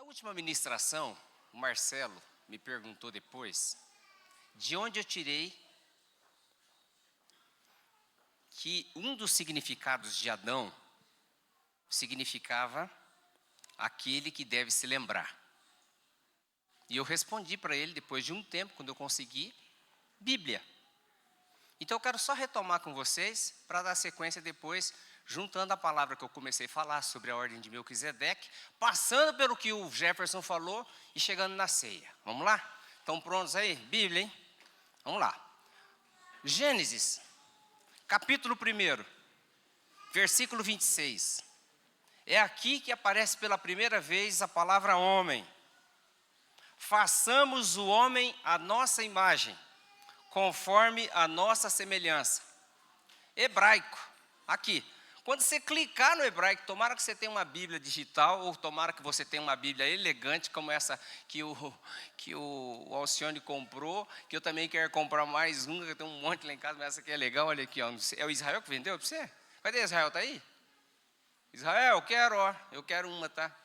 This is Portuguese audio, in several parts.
Na última ministração, o Marcelo me perguntou depois de onde eu tirei que um dos significados de Adão significava aquele que deve se lembrar. E eu respondi para ele, depois de um tempo, quando eu consegui, Bíblia. Então eu quero só retomar com vocês, para dar sequência depois, juntando a palavra que eu comecei a falar sobre a ordem de Melquisedeque, passando pelo que o Jefferson falou e chegando na ceia. Vamos lá? Estão prontos aí? Bíblia, hein? Vamos lá. Gênesis, capítulo 1, versículo 26. É aqui que aparece pela primeira vez a palavra homem. Façamos o homem à nossa imagem, conforme a nossa semelhança. Hebraico, aqui. Quando você clicar no hebraico, tomara que você tenha uma Bíblia digital, ou tomara que você tenha uma Bíblia elegante, como essa que o Alcione comprou, que eu também quero comprar mais uma, que eu tenho um monte lá em casa, mas essa aqui é legal, olha aqui, ó. É o Israel que vendeu para você? Cadê Israel, tá aí? Israel, eu quero uma, tá?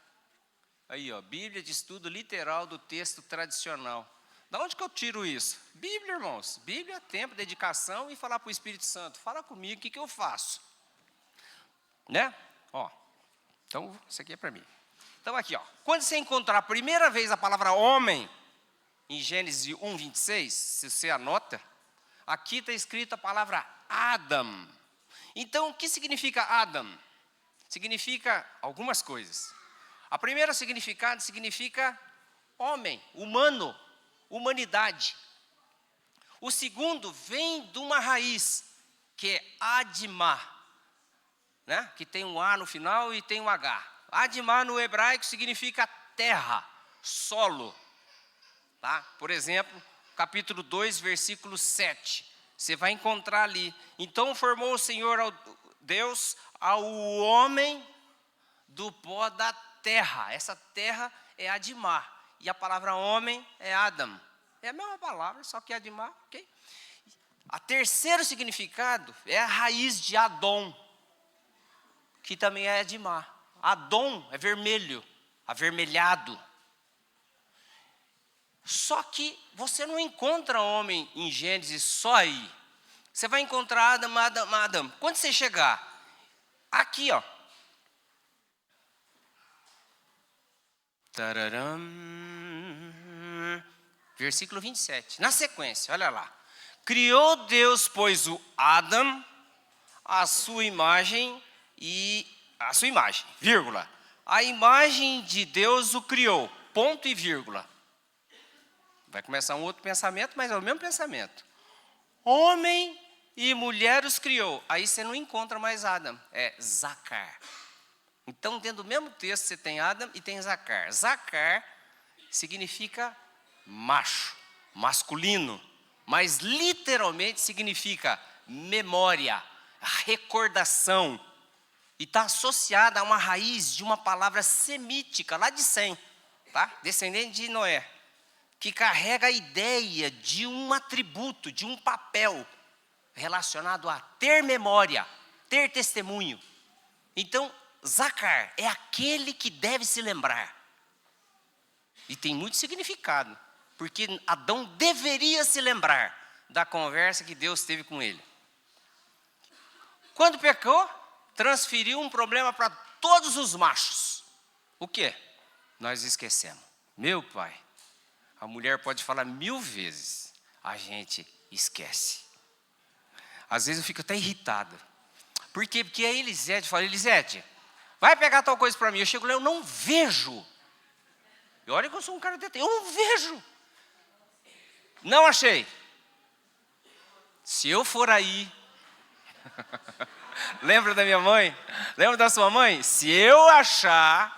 Aí, ó, Bíblia de estudo literal do texto tradicional. Da onde que eu tiro isso? Bíblia, irmãos. Bíblia, tempo, dedicação e falar para o Espírito Santo. Fala comigo, o que eu faço? Né? Ó, então, isso aqui é para mim. Então, aqui, ó. Quando você encontrar a primeira vez a palavra homem, em Gênesis 1, 26, se você anota, aqui está escrita a palavra Adam. Então, o que significa Adam? Significa algumas coisas. A primeira significado significa homem, humano, humanidade. O segundo vem de uma raiz, que é Admá, né? Que tem um A no final e tem um H. Admá no hebraico significa terra, solo. Tá? Por exemplo, capítulo 2, versículo 7. Você vai encontrar ali. Então formou o Senhor Deus ao homem do pó da terra. Essa terra é Admá. E a palavra homem é Adam. É a mesma palavra, só que Admá, ok? A terceiro significado é a raiz de Adom, que também é Admá. Adom é vermelho, avermelhado. Só que você não encontra homem em Gênesis só aí. Você vai encontrar Adam, Adam, Adam. Quando você chegar aqui, ó. Tararam, versículo 27. Na sequência, olha lá. Criou Deus, pois, o Adam, a sua imagem, vírgula. A imagem de Deus o criou, ponto e vírgula. Vai começar um outro pensamento, mas é o mesmo pensamento. Homem e mulher os criou. Aí você não encontra mais Adam, é Zacar. Então, dentro do mesmo texto, você tem Adam e tem Zacar. Zacar significa macho, masculino, mas literalmente significa memória, recordação. E está associada a uma raiz de uma palavra semítica, lá de Sem, tá? Descendente de Noé, que carrega a ideia de um atributo, de um papel relacionado a ter memória, ter testemunho. Então, Zacar é aquele que deve se lembrar. E tem muito significado, porque Adão deveria se lembrar da conversa que Deus teve com ele. Quando pecou, transferiu um problema para todos os machos. O quê? Nós esquecemos. Meu pai, a mulher pode falar 1000 vezes, a gente esquece. Às vezes eu fico até irritado. Por quê? Porque a Elisete fala, Elisete, vai pegar tal coisa para mim. Eu chego lá, eu não vejo. E olha que eu sou um cara detento, eu não vejo. Não achei. Se eu for aí... Lembra da minha mãe? Lembra da sua mãe? Se eu achar...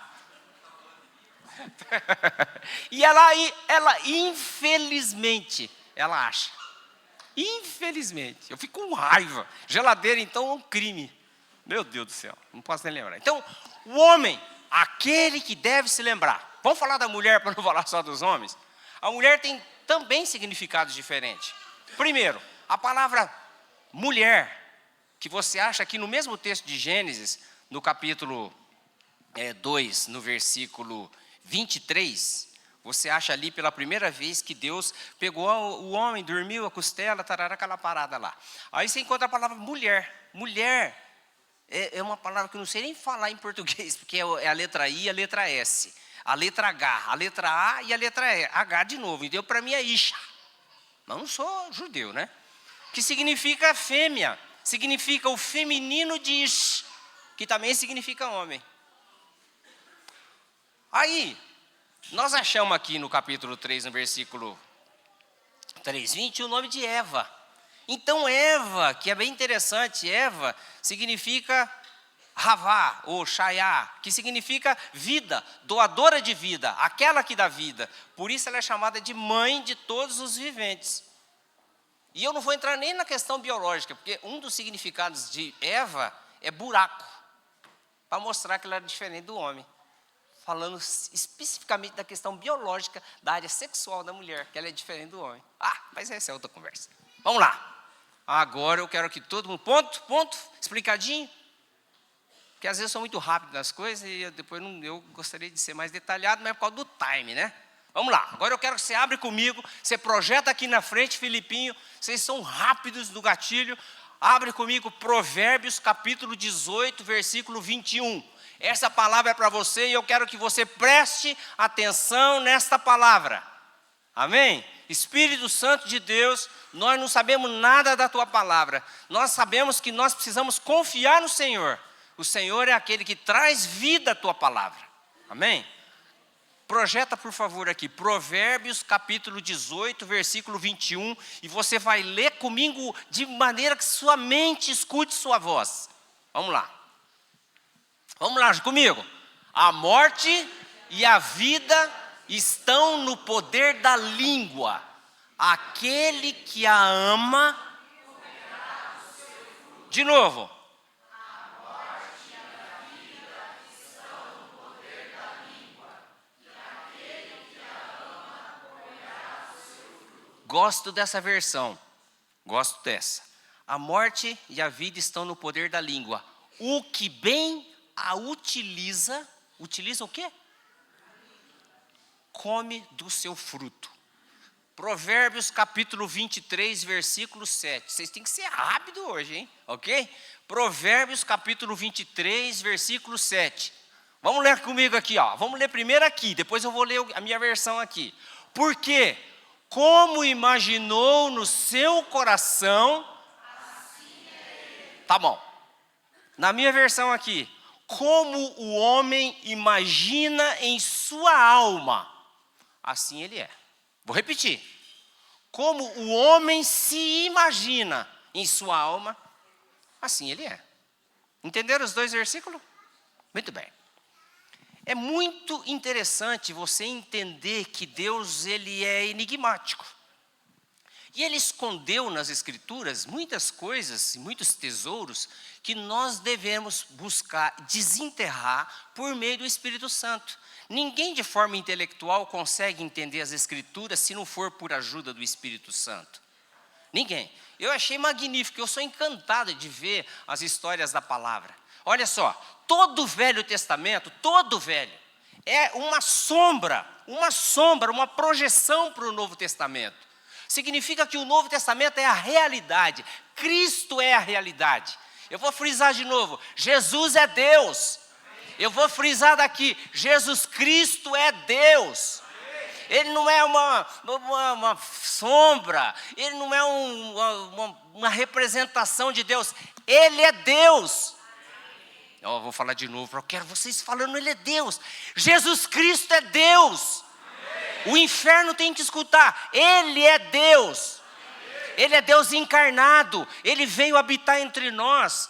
E ela infelizmente, ela acha. Infelizmente. Eu fico com raiva. Geladeira, então, é um crime. Meu Deus do céu, não posso nem lembrar. Então, o homem, aquele que deve se lembrar. Vamos falar da mulher para não falar só dos homens? A mulher tem também significados diferentes. Primeiro, a palavra mulher, que você acha aqui no mesmo texto de Gênesis, no capítulo 2, no versículo 23, você acha ali pela primeira vez que Deus pegou o homem, dormiu, a costela, tarará, aquela parada lá. Aí você encontra a palavra mulher. Mulher é uma palavra que eu não sei nem falar em português, porque é a letra I e a letra S. A letra H, a letra A e a letra E. H de novo, então para mim é Isha. Mas eu não sou judeu, né? Que significa fêmea, significa o feminino de Ish, que também significa homem. Aí, nós achamos aqui no capítulo 3, no versículo 3:20, o nome de Eva. Então, Eva, que é bem interessante, Eva significa Havá, ou Shaiá, que significa vida, doadora de vida, aquela que dá vida. Por isso ela é chamada de mãe de todos os viventes. E eu não vou entrar nem na questão biológica, porque um dos significados de Eva é buraco, para mostrar que ela era diferente do homem. Falando especificamente da questão biológica, da área sexual da mulher, que ela é diferente do homem. Mas essa é outra conversa. Vamos lá. Agora eu quero que todo mundo, ponto, explicadinho. Porque às vezes eu sou muito rápido nas coisas e eu gostaria de ser mais detalhado, mas é por causa do time, né? Vamos lá. Agora eu quero que você abra comigo, você projeta aqui na frente, Filipinho, vocês são rápidos do gatilho. Abre comigo Provérbios capítulo 18, versículo 21. Essa palavra é para você e eu quero que você preste atenção nesta palavra. Amém? Espírito Santo de Deus, nós não sabemos nada da tua palavra. Nós sabemos que nós precisamos confiar no Senhor. O Senhor é aquele que traz vida à tua palavra. Amém? Projeta, por favor, aqui, Provérbios capítulo 18, versículo 21. E você vai ler comigo de maneira que sua mente escute sua voz. Vamos lá. Vamos lá comigo. A morte e a vida estão no poder da língua. Aquele que a ama. De novo. A morte e a vida estão no poder da língua. E aquele que a ama comerá o seu fruto. Gosto dessa versão. Gosto dessa. A morte e a vida estão no poder da língua. O que bem a utiliza o quê? Come do seu fruto. Provérbios capítulo 23, versículo 7. Vocês têm que ser rápido hoje, hein? Ok? Provérbios capítulo 23, versículo 7. Vamos ler comigo aqui, ó. Vamos ler primeiro aqui, depois eu vou ler a minha versão aqui. Porque, como imaginou no seu coração, assim é ele. Tá bom. Na minha versão aqui, como o homem imagina em sua alma, assim ele é. Vou repetir. Como o homem se imagina em sua alma, assim ele é. Entenderam os dois versículos? Muito bem. É muito interessante você entender que Deus ele é enigmático. E ele escondeu nas Escrituras muitas coisas, muitos tesouros, que nós devemos buscar desenterrar por meio do Espírito Santo. Ninguém de forma intelectual consegue entender as Escrituras se não for por ajuda do Espírito Santo. Ninguém. Eu achei magnífico, eu sou encantado de ver as histórias da palavra. Olha só, todo o Velho Testamento, todo o Velho, é uma sombra, uma projeção para o Novo Testamento. Significa que o Novo Testamento é a realidade. Cristo é a realidade. Eu vou frisar de novo. Jesus é Deus. Eu vou frisar daqui. Jesus Cristo é Deus. Ele não é uma sombra. Ele não é uma representação de Deus. Ele é Deus. Eu vou falar de novo. Eu quero vocês falando, Ele é Deus. Jesus Cristo é Deus. O inferno tem que escutar, Ele é Deus. Ele é Deus encarnado, Ele veio habitar entre nós.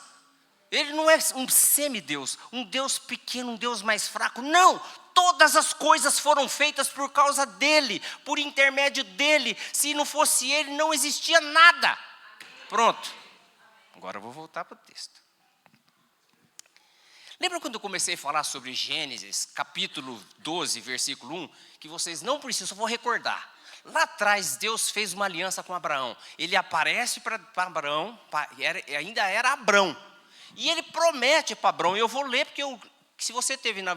Ele não é um semideus, um Deus pequeno, um Deus mais fraco. Não, todas as coisas foram feitas por causa dEle, por intermédio dEle. Se não fosse Ele, não existia nada. Pronto, agora eu vou voltar para o texto. Lembra quando eu comecei a falar sobre Gênesis, capítulo 12, versículo 1? Que vocês não precisam, só vou recordar. Lá atrás, Deus fez uma aliança com Abraão. Ele aparece para Abraão, ainda era Abrão. E ele promete para Abrão, e eu vou ler porque Que se você teve na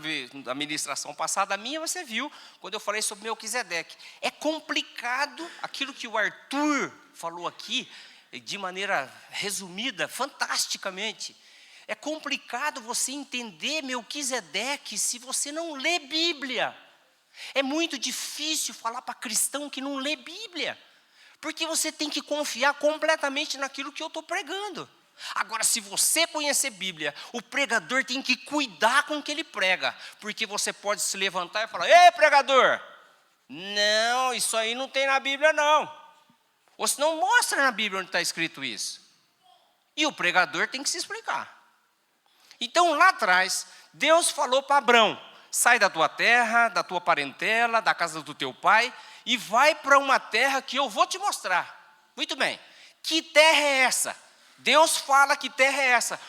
ministração passada minha, você viu, quando eu falei sobre Melquisedeque. É complicado, aquilo que o Arthur falou aqui, de maneira resumida, fantasticamente. É complicado você entender Melquisedeque se você não lê Bíblia. É muito difícil falar para cristão que não lê Bíblia. Porque você tem que confiar completamente naquilo que eu estou pregando. Agora, se você conhecer Bíblia, o pregador tem que cuidar com o que ele prega. Porque você pode se levantar e falar: ei, pregador, não, isso aí não tem na Bíblia não. Ou se não, mostra na Bíblia onde está escrito isso. E o pregador tem que se explicar. Então, lá atrás, Deus falou para Abrão: sai da tua terra, da tua parentela, da casa do teu pai, e vai para uma terra que eu vou te mostrar. Muito bem. Que terra é essa? Deus fala que terra é essa.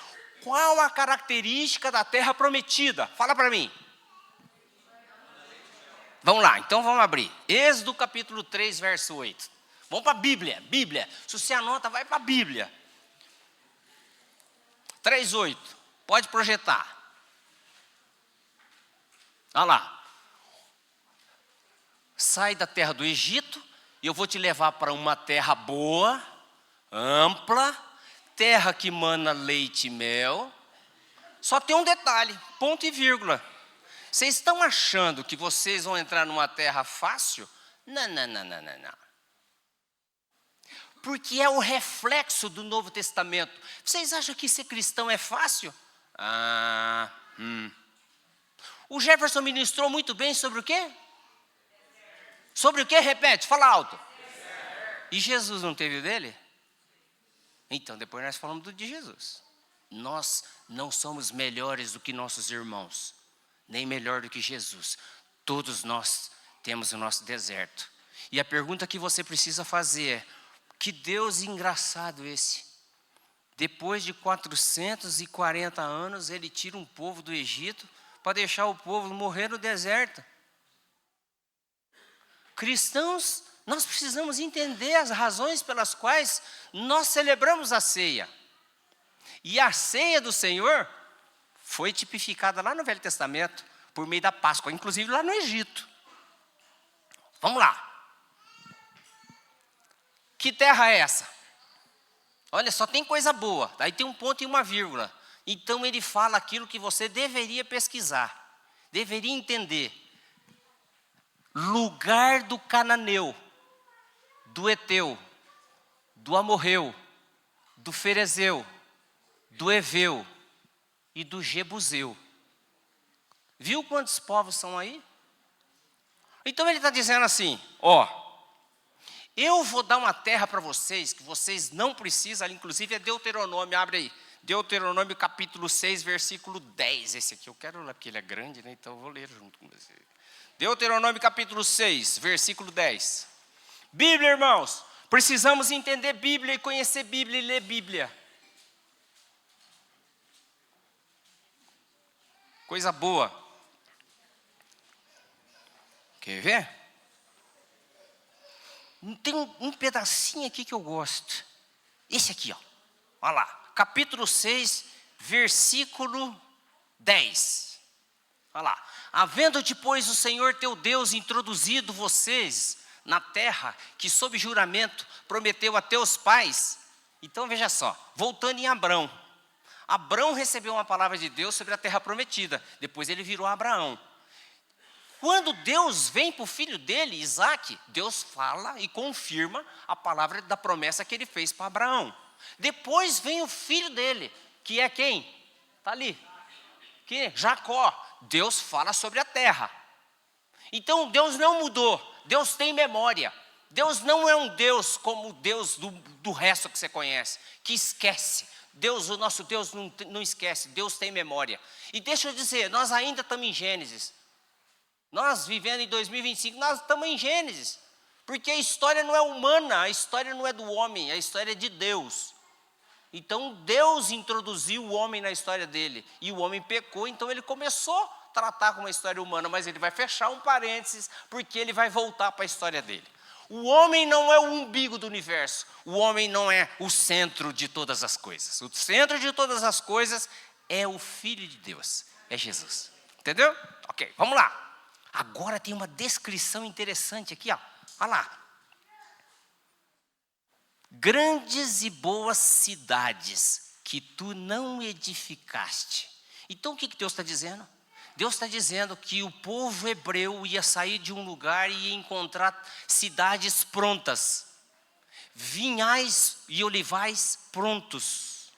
Qual a característica da terra prometida? Fala para mim. Vamos lá, então vamos abrir. Êxodo capítulo 3, verso 8. Vamos para a Bíblia. Bíblia. Se você anota, vai para a Bíblia. 3:8. Pode projetar. Olha lá. Sai da terra do Egito e eu vou te levar para uma terra boa, ampla, terra que mana leite e mel. Só tem um detalhe, ponto e vírgula. Vocês estão achando que vocês vão entrar numa terra fácil? Não. Porque é o reflexo do Novo Testamento. Vocês acham que ser cristão é fácil? O Jefferson ministrou muito bem sobre o quê? Sobre o quê? Repete, fala alto. E Jesus não teve o dele? Então, depois nós falamos do de Jesus. Nós não somos melhores do que nossos irmãos, nem melhor do que Jesus. Todos nós temos o nosso deserto. E a pergunta que você precisa fazer é: que Deus engraçado esse. Depois de 440 anos, ele tira um povo do Egito para deixar o povo morrer no deserto. Cristãos, nós precisamos entender as razões pelas quais nós celebramos a ceia. E a ceia do Senhor foi tipificada lá no Velho Testamento, por meio da Páscoa, inclusive lá no Egito. Vamos lá. Que terra é essa? Olha, só tem coisa boa. Aí tem um ponto e uma vírgula. Então ele fala aquilo que você deveria pesquisar, deveria entender. Lugar do cananeu, do Eteu, do Amorreu, do Ferezeu, do Eveu e do Jebuseu. Viu quantos povos são aí? Então ele está dizendo assim: eu vou dar uma terra para vocês, que vocês não precisam, inclusive é Deuteronômio, abre aí. Deuteronômio capítulo 6, versículo 10. Esse aqui eu quero ler, porque ele é grande, né? Então eu vou ler junto com você. Deuteronômio capítulo 6, versículo 10. Bíblia, irmãos. Precisamos entender Bíblia e conhecer Bíblia e ler Bíblia. Coisa boa. Quer ver? Tem um pedacinho aqui que eu gosto. Esse aqui, olha lá. Capítulo 6, versículo 10. Olha lá. Havendo-te, pois, o Senhor teu Deus introduzido vocês na terra que sob juramento prometeu a teus pais. Então veja só, voltando em Abrão. Abrão recebeu uma palavra de Deus sobre a terra prometida. Depois ele virou Abraão. Quando Deus vem para o filho dele, Isaque, Deus fala e confirma a palavra da promessa que ele fez para Abraão. Depois vem o filho dele, que é quem? Está ali. Que? Jacó. Deus fala sobre a terra. Então Deus não mudou. Deus tem memória. Deus não é um Deus como o Deus do resto que você conhece, que esquece. Deus, o nosso Deus não esquece. Deus tem memória. E deixa eu dizer, nós ainda estamos em Gênesis. Nós vivendo em 2025, nós estamos em Gênesis. Porque a história não é humana, a história não é do homem, a história é de Deus. Então Deus introduziu o homem na história dele. E o homem pecou, então ele começou a tratar com uma história humana. Mas ele vai fechar um parênteses, porque ele vai voltar para a história dele. O homem não é o umbigo do universo. O homem não é o centro de todas as coisas. O centro de todas as coisas é o Filho de Deus. é Jesus. Entendeu? Ok, vamos lá. Agora tem uma descrição interessante aqui, ó. Olha lá. Grandes e boas cidades que tu não edificaste. Então o que Deus está dizendo? Deus está dizendo que o povo hebreu ia sair de um lugar e ia encontrar cidades prontas. Vinhais e olivais prontos.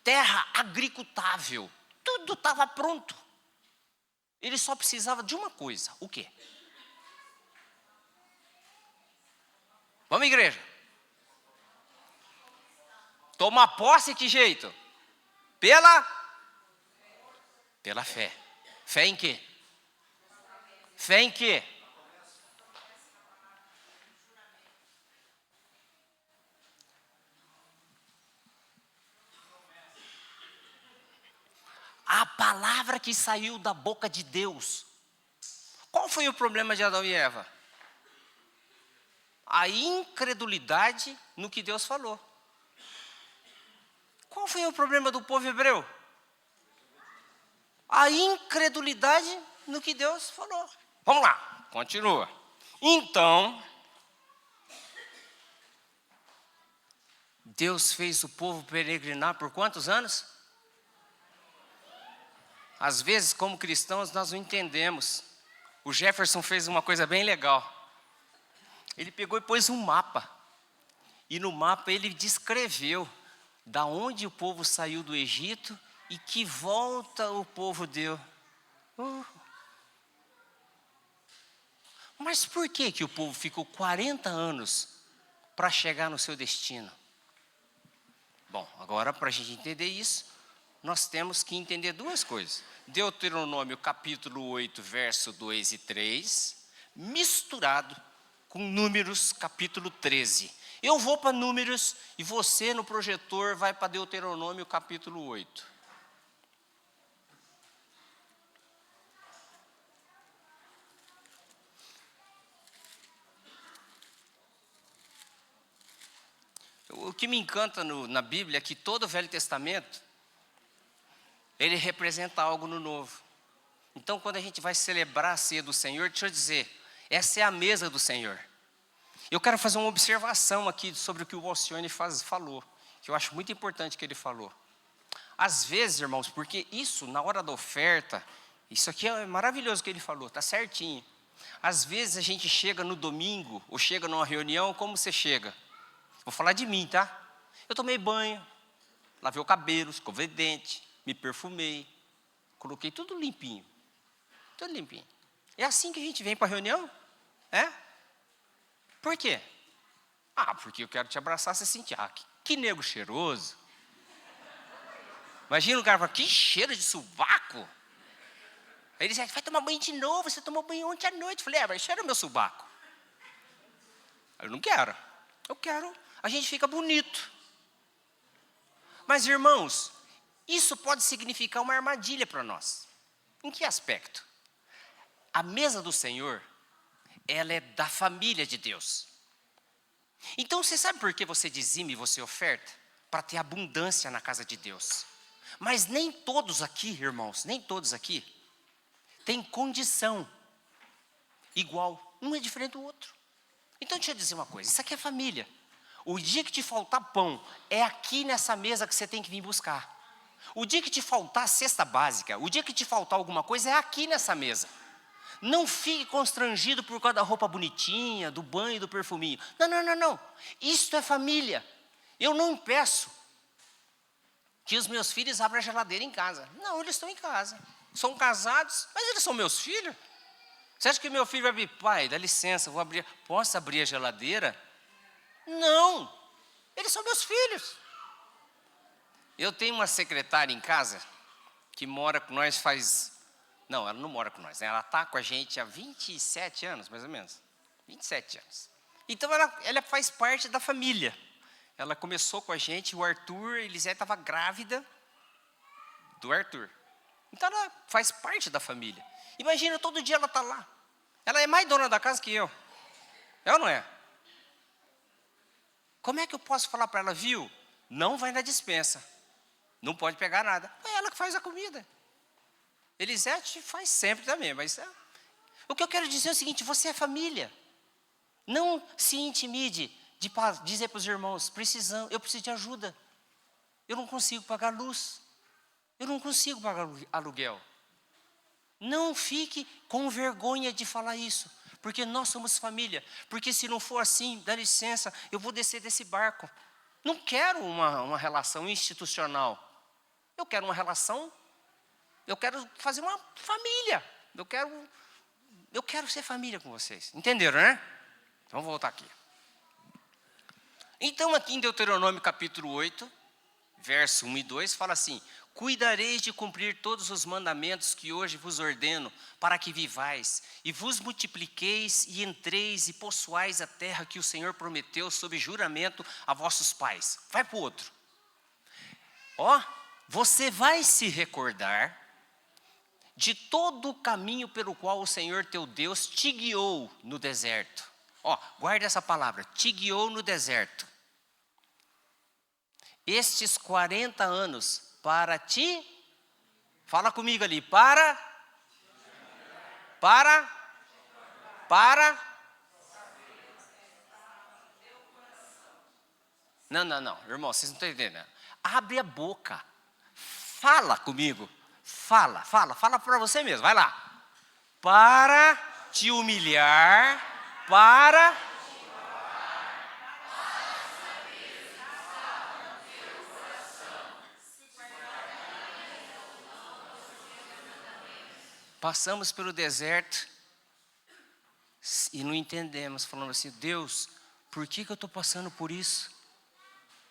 Terra agricultável. Tudo estava pronto. Ele só precisava de uma coisa. O quê? Vamos, igreja. Tomar posse, que jeito? Pela fé. Fé em quê? Fé em quê? A palavra que saiu da boca de Deus. Qual foi o problema de Adão e Eva? A incredulidade no que Deus falou. Qual foi o problema do povo hebreu? A incredulidade no que Deus falou. Vamos lá, continua. Então, Deus fez o povo peregrinar por quantos anos? Às vezes, como cristãos, nós não entendemos. O Jefferson fez uma coisa bem legal. Ele pegou e pôs um mapa. E no mapa ele descreveu da onde o povo saiu do Egito e que volta o povo deu. Mas por que o povo ficou 40 anos para chegar no seu destino? Bom, agora para a gente entender isso, nós temos que entender duas coisas. Deuteronômio capítulo 8, verso 2 e 3, misturado com Números capítulo 13. Eu vou para Números e você no projetor vai para Deuteronômio capítulo 8. O que me encanta na Bíblia é que todo o Velho Testamento, ele representa algo no Novo. Então, quando a gente vai celebrar a ceia do Senhor, deixa eu dizer, essa é a mesa do Senhor. Eu quero fazer uma observação aqui sobre o que o Alcione falou, que eu acho muito importante que ele falou. Às vezes, irmãos, porque isso, na hora da oferta, isso aqui é maravilhoso que ele falou, está certinho. Às vezes a gente chega no domingo, ou chega numa reunião, como você chega? Vou falar de mim, tá? Eu tomei banho, lavei o cabelo, escovei dente, me perfumei, coloquei tudo limpinho. Tudo limpinho. É assim que a gente vem para a reunião? É? Por quê? Porque eu quero te abraçar, você sentir. Que nego cheiroso. Imagina o cara fala, que cheiro de sovaco. Aí ele diz, vai tomar banho de novo, você tomou banho ontem à noite. Eu falei, mas cheira o meu sovaco. Eu não quero. Eu quero, a gente fica bonito. Mas, irmãos, isso pode significar uma armadilha para nós. Em que aspecto? A mesa do Senhor, ela é da família de Deus. Então, você sabe por que você dizima e você oferta? Para ter abundância na casa de Deus. Mas nem todos aqui, irmãos, nem todos aqui, têm condição igual. Um é diferente do outro. Então, deixa eu dizer uma coisa, isso aqui é família. O dia que te faltar pão, é aqui nessa mesa que você tem que vir buscar. O dia que te faltar cesta básica, o dia que te faltar alguma coisa, é aqui nessa mesa. Não fique constrangido por causa da roupa bonitinha, do banho, do perfuminho. Não. Isto é família. Eu não peço que os meus filhos abram a geladeira em casa. Não, eles estão em casa. São casados, mas eles são meus filhos. Você acha que meu filho vai abrir? Pai, dá licença, posso abrir a geladeira? Não, eles são meus filhos. Eu tenho uma secretária em casa que mora com nós Não, ela não mora com nós, né? Ela está com a gente há 27 anos, mais ou menos. 27 anos. Então, ela faz parte da família. Ela começou com a gente, o Arthur, Elisete estava grávida do Arthur. Então, ela faz parte da família. Imagina, todo dia ela está lá. Ela é mais dona da casa que eu. É ou não é? Como é que eu posso falar para ela, viu? Não vai na despensa. Não pode pegar nada. É ela que faz a comida. Elisete faz sempre também, mas o que eu quero dizer é o seguinte: você é família. Não se intimide de dizer para os irmãos: eu preciso de ajuda. Eu não consigo pagar luz. Eu não consigo pagar aluguel. Não fique com vergonha de falar isso, porque nós somos família. Porque se não for assim, dá licença, eu vou descer desse barco. Não quero uma relação institucional. Eu quero uma relação, eu quero fazer uma família. Eu quero ser família com vocês. Entenderam, né? Vamos voltar aqui. Então, aqui em Deuteronômio capítulo 8, verso 1 e 2, fala assim: cuidareis de cumprir todos os mandamentos que hoje vos ordeno, para que vivais, e vos multipliqueis, e entreis, e possuais a terra que o Senhor prometeu, sob juramento a vossos pais. Vai para o outro. Você vai se recordar de todo o caminho pelo qual o Senhor teu Deus te guiou no deserto. Guarda essa palavra, te guiou no deserto. Estes 40 anos para ti, fala comigo ali, para, não, irmão, vocês não estão entendendo. Abre a boca, fala comigo, fala para você mesmo, vai lá. Para te humilhar, passamos pelo deserto e não entendemos, falando assim: Deus, por que eu estou passando por isso?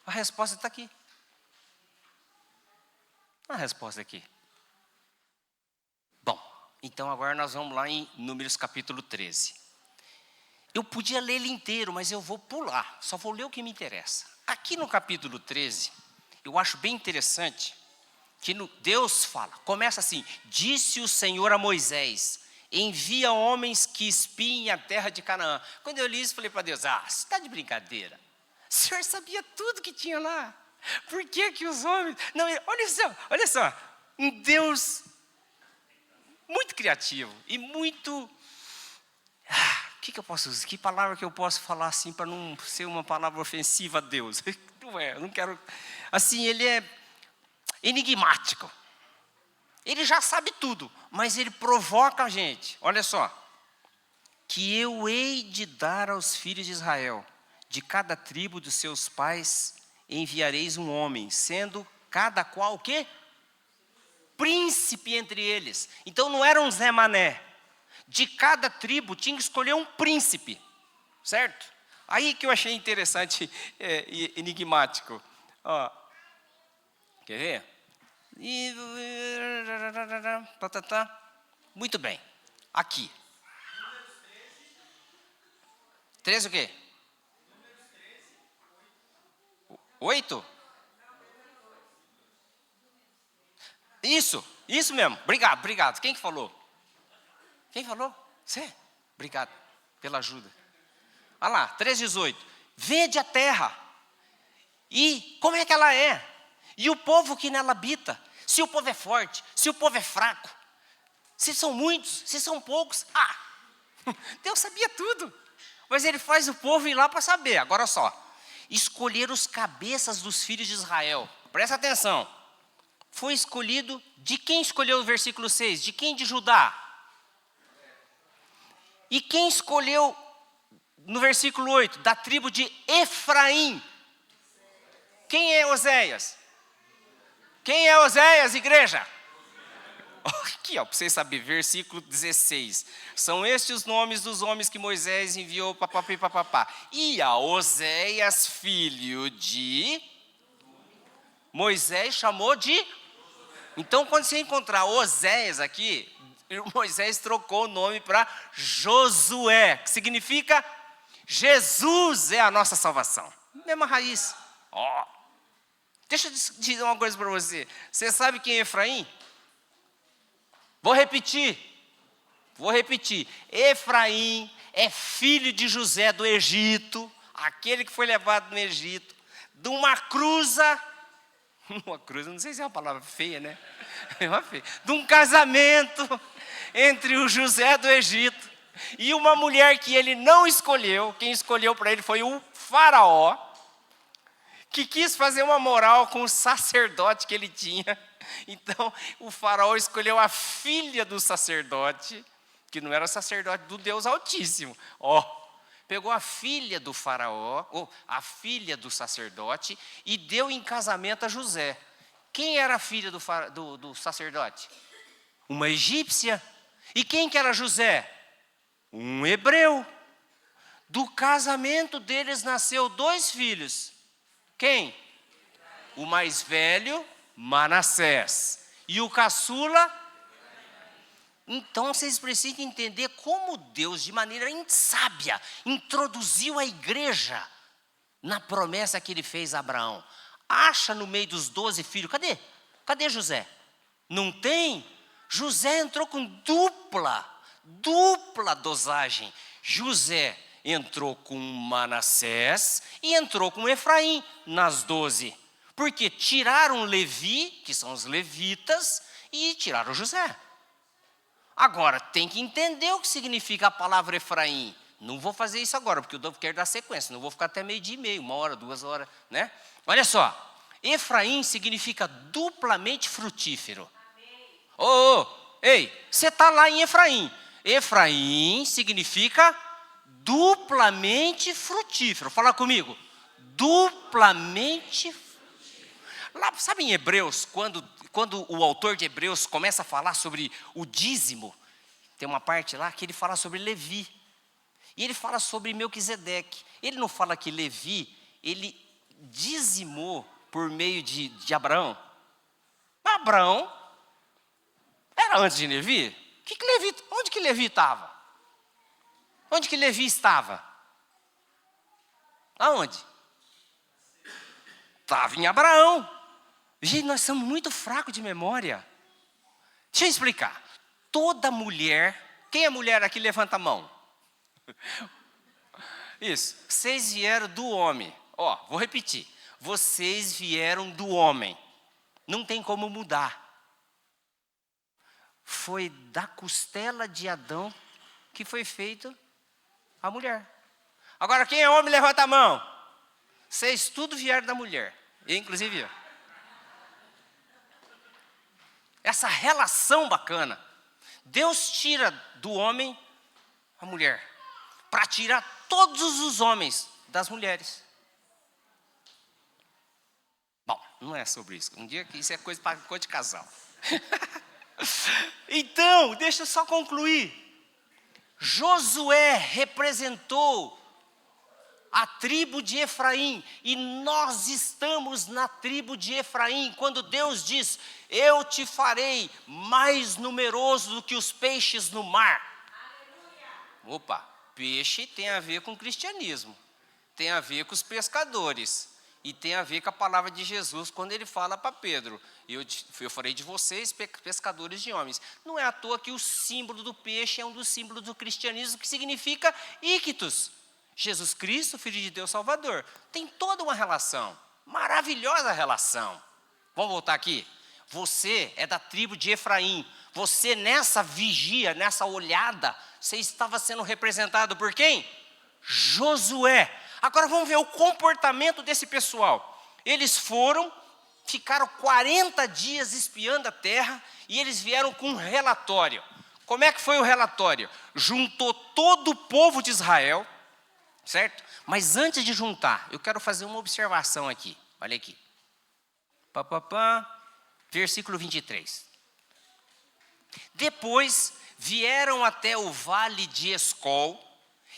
A resposta está aqui. A resposta aqui. Bom, então agora nós vamos lá em Números capítulo 13. Eu podia ler ele inteiro, mas eu vou pular, só vou ler o que me interessa. Aqui no capítulo 13, eu acho bem interessante que Deus fala, começa assim: disse o Senhor a Moisés, envia homens que espiem a terra de Canaã. Quando eu li isso, falei para Deus: você está de brincadeira? O Senhor sabia tudo que tinha lá. Por que os homens... Não, olha só, um Deus muito criativo e muito... que eu posso usar? Que palavra que eu posso falar assim para não ser uma palavra ofensiva a Deus? Não é, eu não quero... Assim, ele é enigmático. Ele já sabe tudo, mas ele provoca a gente. Olha só. Que eu hei de dar aos filhos de Israel, de cada tribo dos seus pais, enviareis um homem, sendo cada qual o quê? Príncipe entre eles. Então não era um Zé Mané. De cada tribo tinha que escolher um príncipe. Certo? Aí que eu achei interessante, enigmático. Quer ver? Muito bem. Aqui. 13 o quê? 8? Isso mesmo. Obrigado. Quem que falou? Você? Obrigado pela ajuda. Olha lá, 13:18. Vede a terra. E como é que ela é? E o povo que nela habita. Se o povo é forte, se o povo é fraco. Se são muitos, se são poucos. Deus sabia tudo. Mas ele faz o povo ir lá para saber. Agora só. Escolher os cabeças dos filhos de Israel. Presta atenção. Foi escolhido, de quem escolheu o versículo 6? De quem? De Judá. E quem escolheu no versículo 8? Da tribo de Efraim. Quem é Oséias? Quem é Oséias, igreja? Aqui, para vocês saberem, versículo 16. São estes os nomes dos homens que Moisés enviou, papapá. E a Oséias, filho de... Moisés chamou de... Então, quando você encontrar Oséias aqui, Moisés trocou o nome para Josué, que significa Jesus é a nossa salvação. Mesma raiz. Deixa eu dizer uma coisa para você. Você sabe quem é Efraim? Vou repetir. Efraim é filho de José do Egito, aquele que foi levado no Egito, de uma cruza, não sei se é uma palavra feia, né? De um casamento entre o José do Egito e uma mulher que ele não escolheu. Quem escolheu para ele foi o faraó, que quis fazer uma moral com o sacerdote que ele tinha. Então, o faraó escolheu a filha do sacerdote, que não era sacerdote do Deus Altíssimo. Pegou a filha do faraó, ou a filha do sacerdote, e deu em casamento a José. Quem era a filha do sacerdote? Uma egípcia. E quem que era José? Um hebreu. Do casamento deles nasceu 2 filhos. Quem? O mais velho, Manassés. E o caçula? Então vocês precisam entender como Deus, de maneira sábia, introduziu a igreja na promessa que ele fez a Abraão. Acha no meio dos 12 filhos, cadê José? Não tem? José entrou com dupla dosagem. José entrou com Manassés e entrou com Efraim nas 12. Porque tiraram Levi, que são os levitas, e tiraram José. Agora, tem que entender o que significa a palavra Efraim. Não vou fazer isso agora, porque eu quero dar sequência. Não vou ficar até 12:30, 1 hora, 2 horas, né? Olha só, Efraim significa duplamente frutífero. Ei, você está lá em Efraim. Efraim significa duplamente frutífero. Fala comigo. Duplamente frutífero. Lá, sabe em Hebreus, quando o autor de Hebreus começa a falar sobre o dízimo, tem uma parte lá que ele fala sobre Levi. E ele fala sobre Melquisedeque. Ele não fala que Levi, ele dizimou por meio de Abraão. Mas Abraão era antes de Levi? Onde que Levi estava? Onde que Levi estava? Aonde? Estava em Abraão. Gente, nós somos muito fracos de memória. Deixa eu explicar. Toda mulher, quem é mulher aqui, levanta a mão. Isso, vocês vieram do homem. Vou repetir. Vocês vieram do homem. Não tem como mudar. Foi da costela de Adão que foi feita a mulher. Agora, quem é homem, levanta a mão. Vocês tudo vieram da mulher. Eu, inclusive, eu. Essa relação bacana. Deus tira do homem a mulher, para tirar todos os homens das mulheres. Bom, não é sobre isso. Um dia que isso é coisa para coisa de casal. Então, deixa eu só concluir. Josué representou a tribo de Efraim, e nós estamos na tribo de Efraim, quando Deus diz, eu te farei mais numeroso do que os peixes no mar. Aleluia. Opa, peixe tem a ver com cristianismo, tem a ver com os pescadores, e tem a ver com a palavra de Jesus, quando ele fala para Pedro, eu farei de vocês pescadores de homens. Não é à toa que o símbolo do peixe é um dos símbolos do cristianismo, que significa ictus. Jesus Cristo, Filho de Deus Salvador. Tem toda uma relação, maravilhosa relação. Vamos voltar aqui? Você é da tribo de Efraim. Você nessa vigia, nessa olhada, você estava sendo representado por quem? Josué. Agora vamos ver o comportamento desse pessoal. Eles ficaram 40 dias espiando a terra, e eles vieram com um relatório. Como é que foi o relatório? Juntou todo o povo de Israel, certo? Mas antes de juntar, eu quero fazer uma observação aqui. Olha aqui. Versículo 23. Depois vieram até o vale de Escol,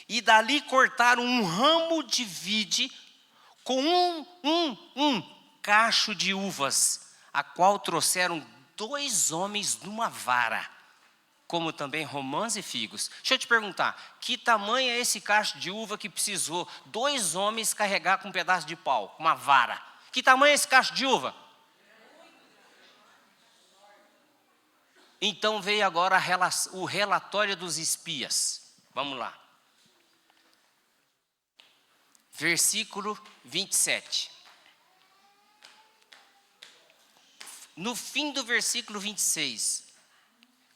e dali cortaram um ramo de vide com um cacho de uvas, a qual trouxeram 2 homens numa vara, como também romãs e figos. Deixa eu te perguntar, que tamanho é esse cacho de uva que precisou 2 homens carregar com um pedaço de pau, uma vara? Que tamanho é esse cacho de uva? Então veio agora o relatório dos espias. Vamos lá. Versículo 27. no fim do versículo 26,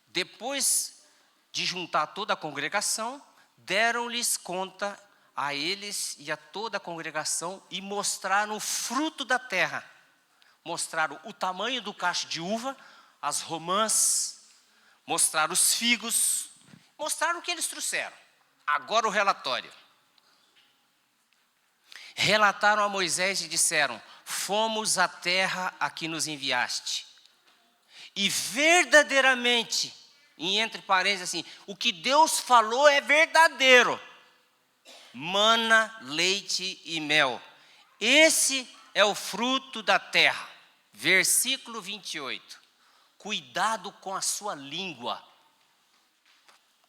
depois de juntar toda a congregação, deram-lhes conta a eles e a toda a congregação e mostraram o fruto da terra. Mostraram o tamanho do cacho de uva, as romãs, mostraram os figos, mostraram o que eles trouxeram. Agora o relatório. Relataram a Moisés e disseram: fomos à terra a que nos enviaste. E verdadeiramente, e entre parênteses assim, o que Deus falou é verdadeiro. Mana, leite e mel. Esse é o fruto da terra. Versículo 28. Cuidado com a sua língua.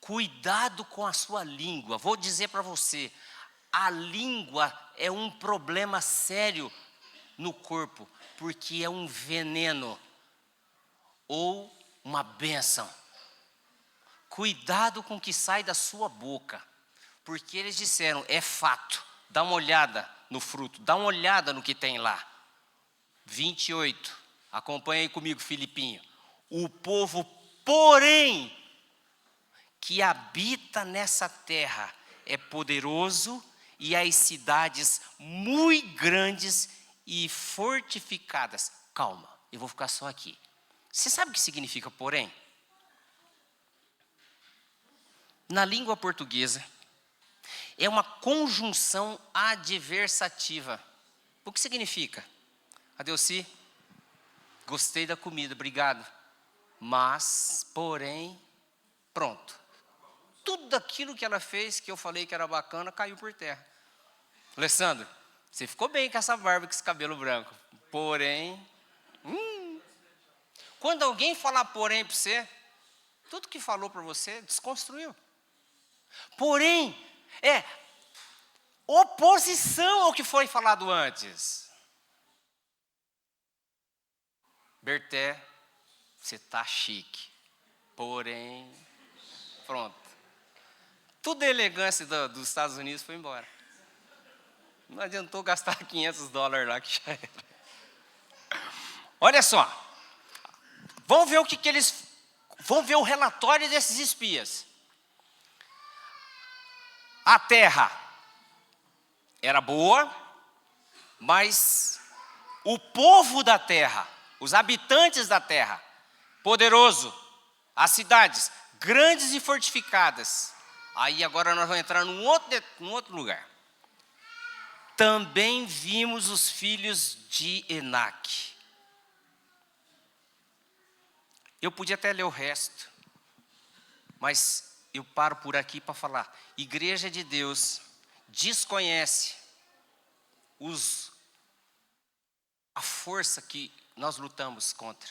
Cuidado com a sua língua. Vou dizer para você, a língua é um problema sério no corpo, porque é um veneno ou uma bênção. Cuidado com o que sai da sua boca, porque eles disseram, é fato, dá uma olhada no fruto, dá uma olhada no que tem lá. 28, acompanha aí comigo, Filipinho. O povo, porém, que habita nessa terra é poderoso e as cidades muito grandes e fortificadas. Calma, eu vou ficar só aqui. Você sabe o que significa porém? Na língua portuguesa, é uma conjunção adversativa. O que significa? Adeuci, gostei da comida, obrigado. Mas, porém, pronto. Tudo aquilo que ela fez, que eu falei que era bacana, caiu por terra. Alessandro, você ficou bem com essa barba, com esse cabelo branco. Porém, quando alguém falar porém para você, tudo que falou para você, desconstruiu. Porém, é oposição ao que foi falado antes. Berté, você tá chique. Porém, pronto. Toda a elegância dos Estados Unidos foi embora. Não adiantou gastar $500 lá que já era. Olha só. Vamos ver vamos ver o relatório desses espias. A terra era boa, mas o povo da terra, os habitantes da terra, poderoso, as cidades grandes e fortificadas. Aí agora nós vamos entrar num outro lugar. Também vimos os filhos de Enaque. Eu podia até ler o resto, mas eu paro por aqui para falar. Igreja de Deus desconhece a força que nós lutamos contra.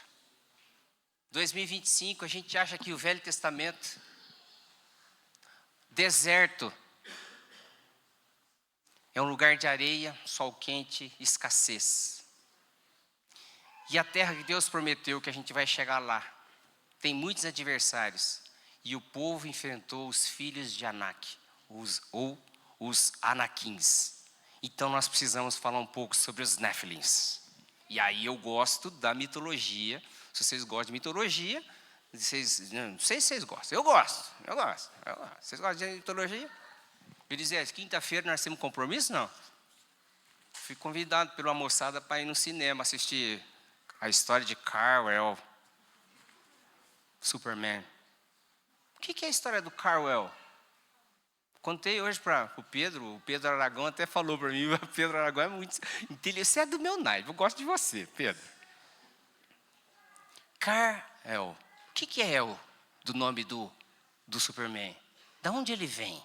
2025, a gente acha que o Velho Testamento, deserto, é um lugar de areia, sol quente, escassez. E a terra que Deus prometeu que a gente vai chegar lá, tem muitos adversários. E o povo enfrentou os filhos de Anak, os Anaquins. Então nós precisamos falar um pouco sobre os Néfilins. E aí eu gosto da mitologia. Se vocês gostam de mitologia, não sei se vocês gostam. Eu gosto. Vocês gostam de mitologia? Elisete, quinta-feira nós temos compromisso, não? Fui convidado pela moçada para ir no cinema assistir a história de Kal-El, Superman. O que é a história do Kal-El? Contei hoje para o Pedro Aragão até falou para mim, o Pedro Aragão é muito inteligente, você é do meu naipe, eu gosto de você, Pedro. Kal-El, o que é El do nome do Superman? Da onde ele vem?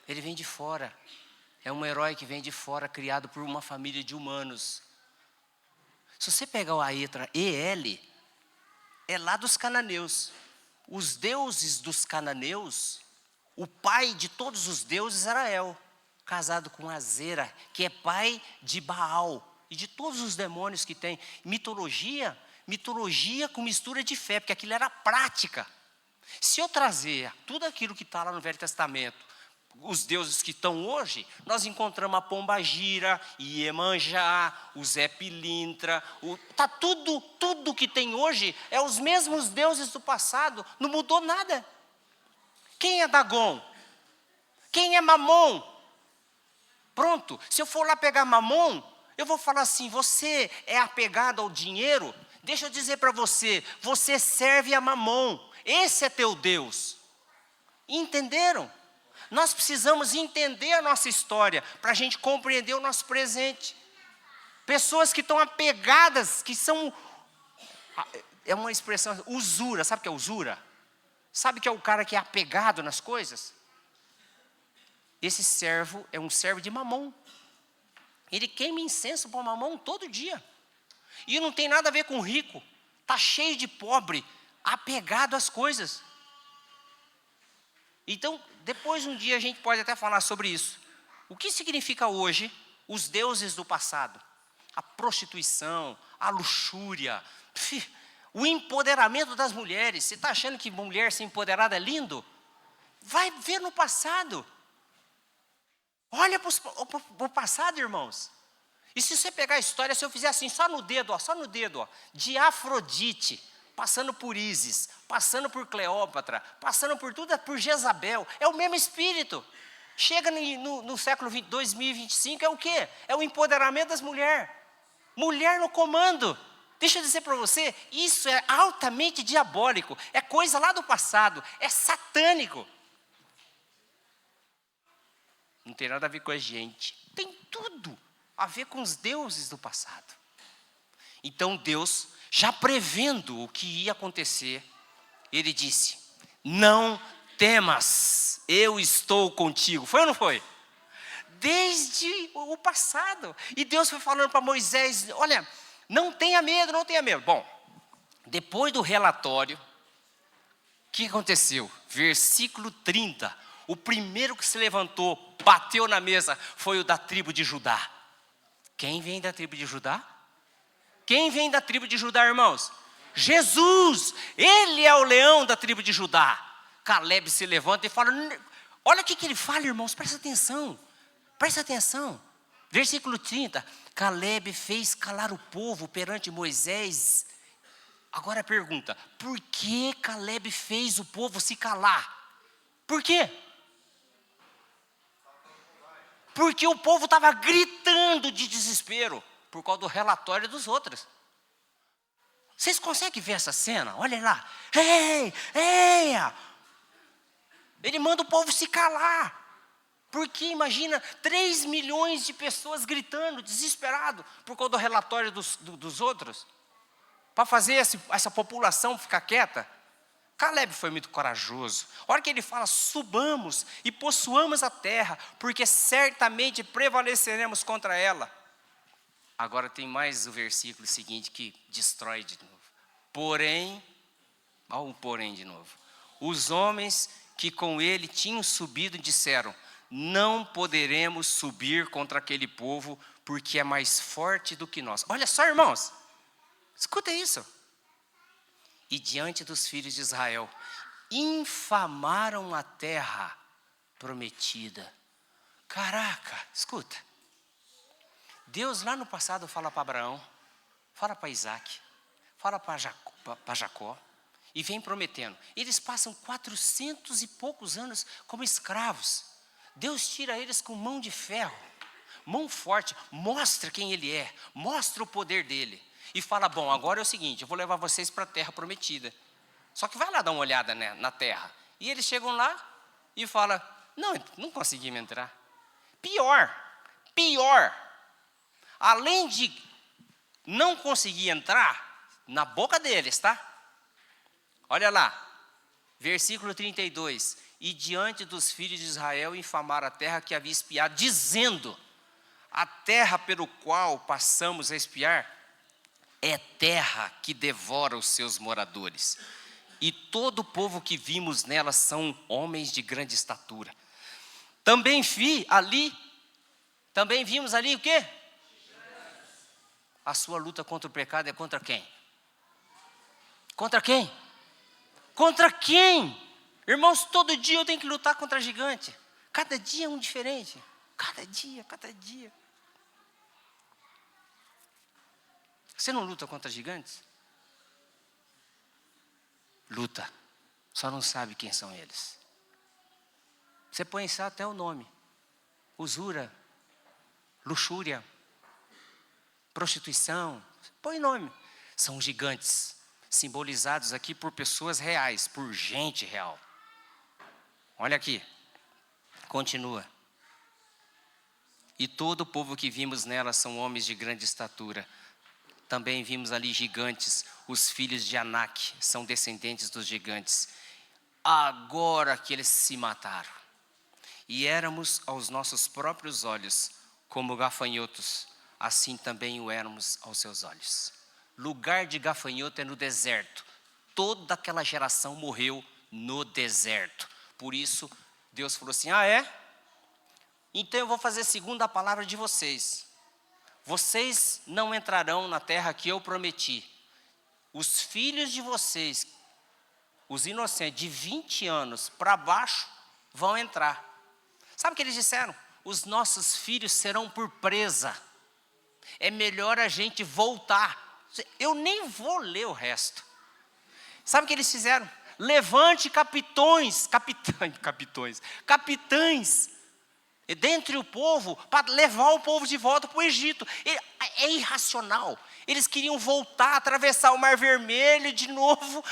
Ele vem de fora, é um herói que vem de fora, criado por uma família de humanos. Se você pegar a letra EL, é lá dos cananeus. Os deuses dos cananeus, o pai de todos os deuses era El, casado com Azera, que é pai de Baal e de todos os demônios que tem. Mitologia com mistura de fé, porque aquilo era prática. Se eu trazer tudo aquilo que está lá no Velho Testamento os deuses que estão hoje, nós encontramos a Pombagira, Iemanjá, o Zé Pilintra, tá tudo que tem hoje é os mesmos deuses do passado, não mudou nada. Quem é Dagon? Quem é Mamon? Pronto, se eu for lá pegar Mamon, eu vou falar assim, você é apegado ao dinheiro? Deixa eu dizer para você, você serve a Mamon, esse é teu Deus. Entenderam? Nós precisamos entender a nossa história, para a gente compreender o nosso presente. Pessoas que estão apegadas, que são, é uma expressão, usura, sabe o que é usura? Sabe o que é o cara que é apegado nas coisas? Esse servo é um servo de Mamon. Ele queima incenso para Mamon todo dia. E não tem nada a ver com rico. Está cheio de pobre, apegado às coisas. Então, depois um dia a gente pode até falar sobre isso. O que significa hoje os deuses do passado? A prostituição, a luxúria, o empoderamento das mulheres. Você está achando que mulher ser empoderada é lindo? Vai ver no passado. Olha para o passado, irmãos. E se você pegar a história, se eu fizer assim, só no dedo, de Afrodite, passando por Ísis, passando por Cleópatra, passando por tudo, por Jezabel, é o mesmo espírito. Chega no século 2025, é o quê? É o empoderamento das mulheres. Mulher no comando. Deixa eu dizer para você, isso é altamente diabólico, é coisa lá do passado, é satânico. Não tem nada a ver com a gente, tem tudo a ver com os deuses do passado. Então Deus, já prevendo o que ia acontecer, Ele disse, não temas, eu estou contigo. Foi ou não foi? Desde o passado. E Deus foi falando para Moisés, olha, não tenha medo, não tenha medo. Bom, depois do relatório, o que aconteceu? Versículo 30, o primeiro que se levantou, bateu na mesa, foi o da tribo de Judá. Quem vem da tribo de Judá? Quem vem da tribo de Judá, irmãos? Jesus, Ele é o leão da tribo de Judá. Caleb se levanta e fala, olha o que ele fala, irmãos, presta atenção. Versículo 30, Caleb fez calar o povo perante Moisés. Agora a pergunta, por que Caleb fez o povo se calar? Por quê? Porque o povo estava gritando de desespero por causa do relatório dos outros. Vocês conseguem ver essa cena? Olhem lá. Ei! Ele manda o povo se calar. Porque imagina 3 milhões de pessoas gritando, desesperado, por causa do relatório dos outros. Para fazer essa população ficar quieta. Caleb foi muito corajoso. A hora que ele fala, subamos e possuamos a terra, porque certamente prevaleceremos contra ela. Agora tem mais o versículo seguinte que destrói de novo. Porém, olha um porém de novo. Os homens que com ele tinham subido disseram, não poderemos subir contra aquele povo, porque é mais forte do que nós. Olha só, irmãos, escuta isso. E diante dos filhos de Israel, infamaram a terra prometida. Caraca, escuta. Deus lá no passado fala para Abraão, fala para Isaac, fala para Jacó, e vem prometendo. Eles passam 400 e poucos anos como escravos. Deus tira eles com mão de ferro, mão forte, mostra quem Ele é, mostra o poder dEle. E fala, bom, agora é o seguinte, eu vou levar vocês para a terra prometida. Só que vai lá dar uma olhada, né, na terra. E eles chegam lá e falam, não conseguimos entrar. Pior. Além de não conseguir entrar, na boca deles, tá? Olha lá, versículo 32. E diante dos filhos de Israel infamaram a terra que havia espiado, dizendo, a terra pelo qual passamos a espiar, é terra que devora os seus moradores. E todo o povo que vimos nela são homens de grande estatura. Também vimos ali o quê? A sua luta contra o pecado é contra quem? Contra quem? Irmãos, todo dia eu tenho que lutar contra gigante. Cada dia é um diferente. Cada dia, cada dia. Você não luta contra gigantes? Luta. Só não sabe quem são eles. Você põe só até o nome. Usura, luxúria, prostituição. Põe nome. São gigantes, simbolizados aqui por pessoas reais, por gente real. Olha aqui. Continua. E todo o povo que vimos nela são homens de grande estatura. Também vimos ali gigantes, os filhos de Anak, são descendentes dos gigantes. Agora que eles se mataram. E éramos aos nossos próprios olhos como gafanhotos, assim também o éramos aos seus olhos. Lugar de gafanhoto é no deserto. Toda aquela geração morreu no deserto. Por isso, Deus falou assim, então eu vou fazer segundo a palavra de vocês. Vocês não entrarão na terra que eu prometi. Os filhos de vocês, os inocentes, de 20 anos para baixo, vão entrar. Sabe o que eles disseram? Os nossos filhos serão por presa. É melhor a gente voltar. Eu nem vou ler o resto. Sabe o que eles fizeram? Levante capitães dentre o povo, para levar o povo de volta para o Egito. É irracional. Eles queriam voltar, atravessar o Mar Vermelho de novo,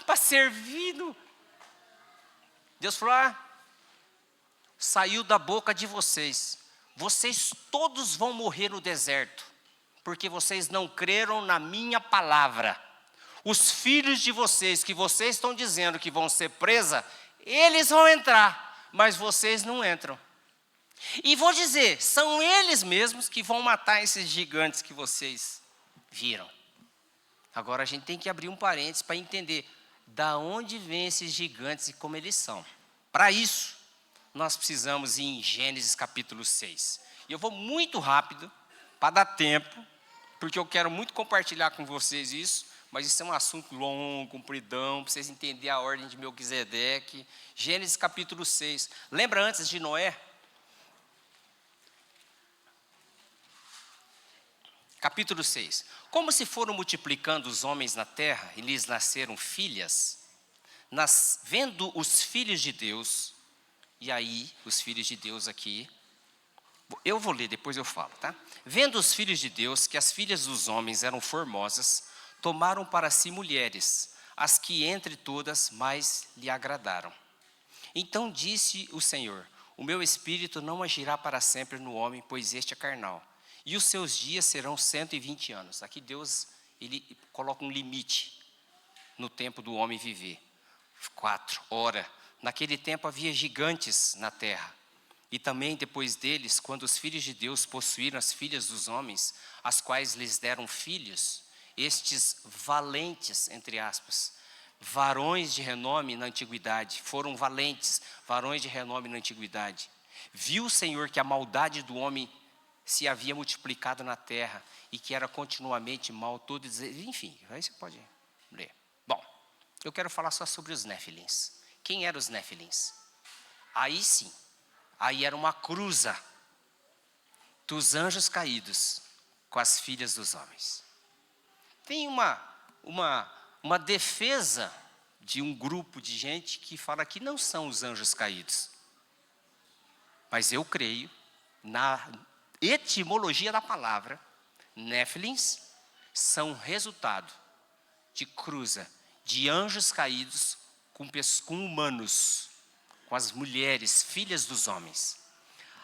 para servir. Deus falou, saiu da boca de vocês. Vocês todos vão morrer no deserto, porque vocês não creram na minha palavra. Os filhos de vocês, que vocês estão dizendo que vão ser presa, eles vão entrar, mas vocês não entram. E vou dizer, são eles mesmos que vão matar esses gigantes que vocês viram. Agora a gente tem que abrir um parênteses para entender da onde vêm esses gigantes e como eles são. Para isso, nós precisamos ir em Gênesis capítulo 6. E eu vou muito rápido, para dar tempo, porque eu quero muito compartilhar com vocês isso, mas isso é um assunto longo, compridão, para vocês entenderem a ordem de Melquisedeque. Gênesis capítulo 6. Lembra antes de Noé? Capítulo 6. Como se foram multiplicando os homens na terra, e lhes nasceram filhas, vendo os filhos de Deus, e aí, os filhos de Deus aqui, eu vou ler, depois eu falo, tá? Vendo os filhos de Deus, que as filhas dos homens eram formosas, tomaram para si mulheres, as que entre todas mais lhe agradaram. Então disse o Senhor, o meu espírito não agirá para sempre no homem, pois este é carnal. E os seus dias serão 120 anos. Aqui Deus, ele coloca um limite no tempo do homem viver. 4. Ora, naquele tempo havia gigantes na terra. E também depois deles, quando os filhos de Deus possuíram as filhas dos homens, as quais lhes deram filhos, estes valentes, entre aspas, varões de renome na antiguidade, foram valentes, varões de renome na antiguidade. Viu o Senhor que a maldade do homem se havia multiplicado na terra e que era continuamente mal todo, enfim, aí você pode ler. Bom, eu quero falar só sobre os Néfilins. Quem eram os Néfilins? Aí sim, aí era uma cruza dos anjos caídos com as filhas dos homens. Tem uma defesa de um grupo de gente que fala que não são os anjos caídos. Mas eu creio na etimologia da palavra, Néfilins são resultado de cruza de anjos caídos com humanos, com as mulheres, filhas dos homens.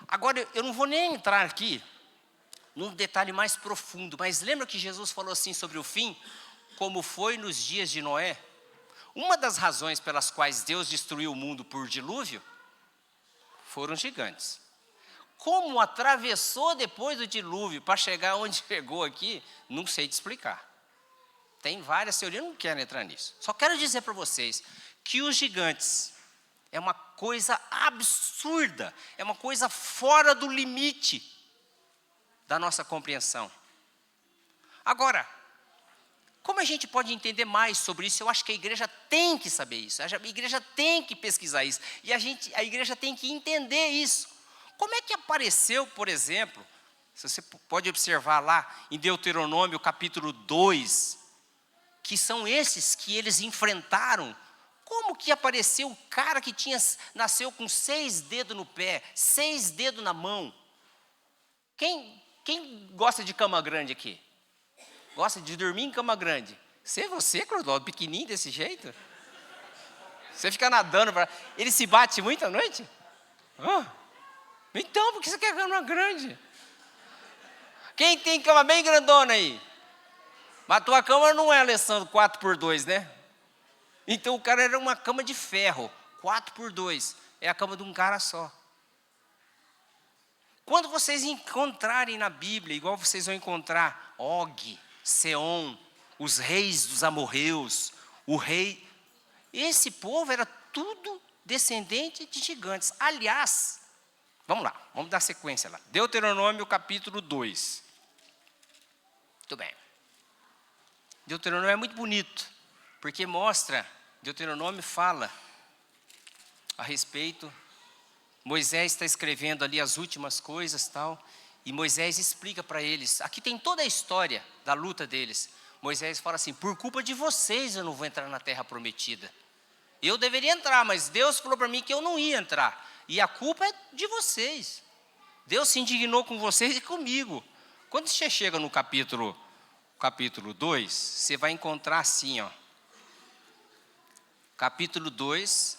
Agora, eu não vou nem entrar aqui num detalhe mais profundo, mas lembra que Jesus falou assim sobre o fim, como foi nos dias de Noé? Uma das razões pelas quais Deus destruiu o mundo por dilúvio foram gigantes. Como atravessou depois do dilúvio para chegar onde chegou aqui, não sei te explicar. Tem várias teorias, eu não quero entrar nisso. Só quero dizer para vocês que os gigantes é uma coisa absurda, é uma coisa fora do limite da nossa compreensão. Agora, Como a gente pode entender mais sobre isso? Eu acho que a igreja tem que saber isso, a igreja tem que pesquisar isso, e a igreja tem que entender isso. Como é que apareceu, por exemplo, se você pode observar lá em Deuteronômio capítulo 2, que são esses que eles enfrentaram. Como que apareceu o cara que nasceu com 6 dedos no pé, 6 dedos na mão? Quem gosta de cama grande aqui? Gosta de dormir em cama grande? Você, Clodoaldo, pequenininho desse jeito? Você fica nadando para... Ele se bate muito à noite? Então, por que você quer cama grande? Quem tem cama bem grandona aí? Mas a tua cama não é, Alessandro, 4x2, né? Então o cara era uma cama de ferro, 4x2. É a cama de um cara só. Quando vocês encontrarem na Bíblia, igual vocês vão encontrar Og, Seom, os reis dos amorreus, o rei... Esse povo era tudo descendente de gigantes. Aliás, vamos lá, vamos dar sequência lá. Deuteronômio capítulo 2. Muito bem. Deuteronômio é muito bonito, porque Deuteronômio fala a respeito, Moisés está escrevendo ali as últimas coisas tal, e Moisés explica para eles, aqui tem toda a história da luta deles. Moisés fala assim, por culpa de vocês eu não vou entrar na terra prometida. Eu deveria entrar, mas Deus falou para mim que eu não ia entrar, e a culpa é de vocês. Deus se indignou com vocês e comigo. Quando você chega no capítulo 2, você vai encontrar assim, ó. Capítulo 2,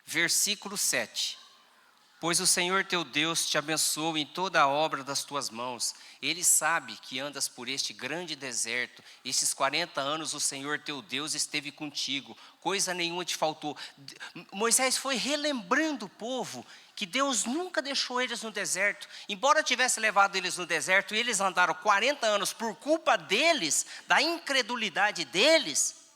versículo 7. Pois o Senhor teu Deus te abençoou em toda a obra das tuas mãos. Ele sabe que andas por este grande deserto. Estes 40 anos o Senhor teu Deus esteve contigo. Coisa nenhuma te faltou. Moisés foi relembrando o povo que Deus nunca deixou eles no deserto. Embora tivesse levado eles no deserto, e eles andaram 40 anos por culpa deles, da incredulidade deles.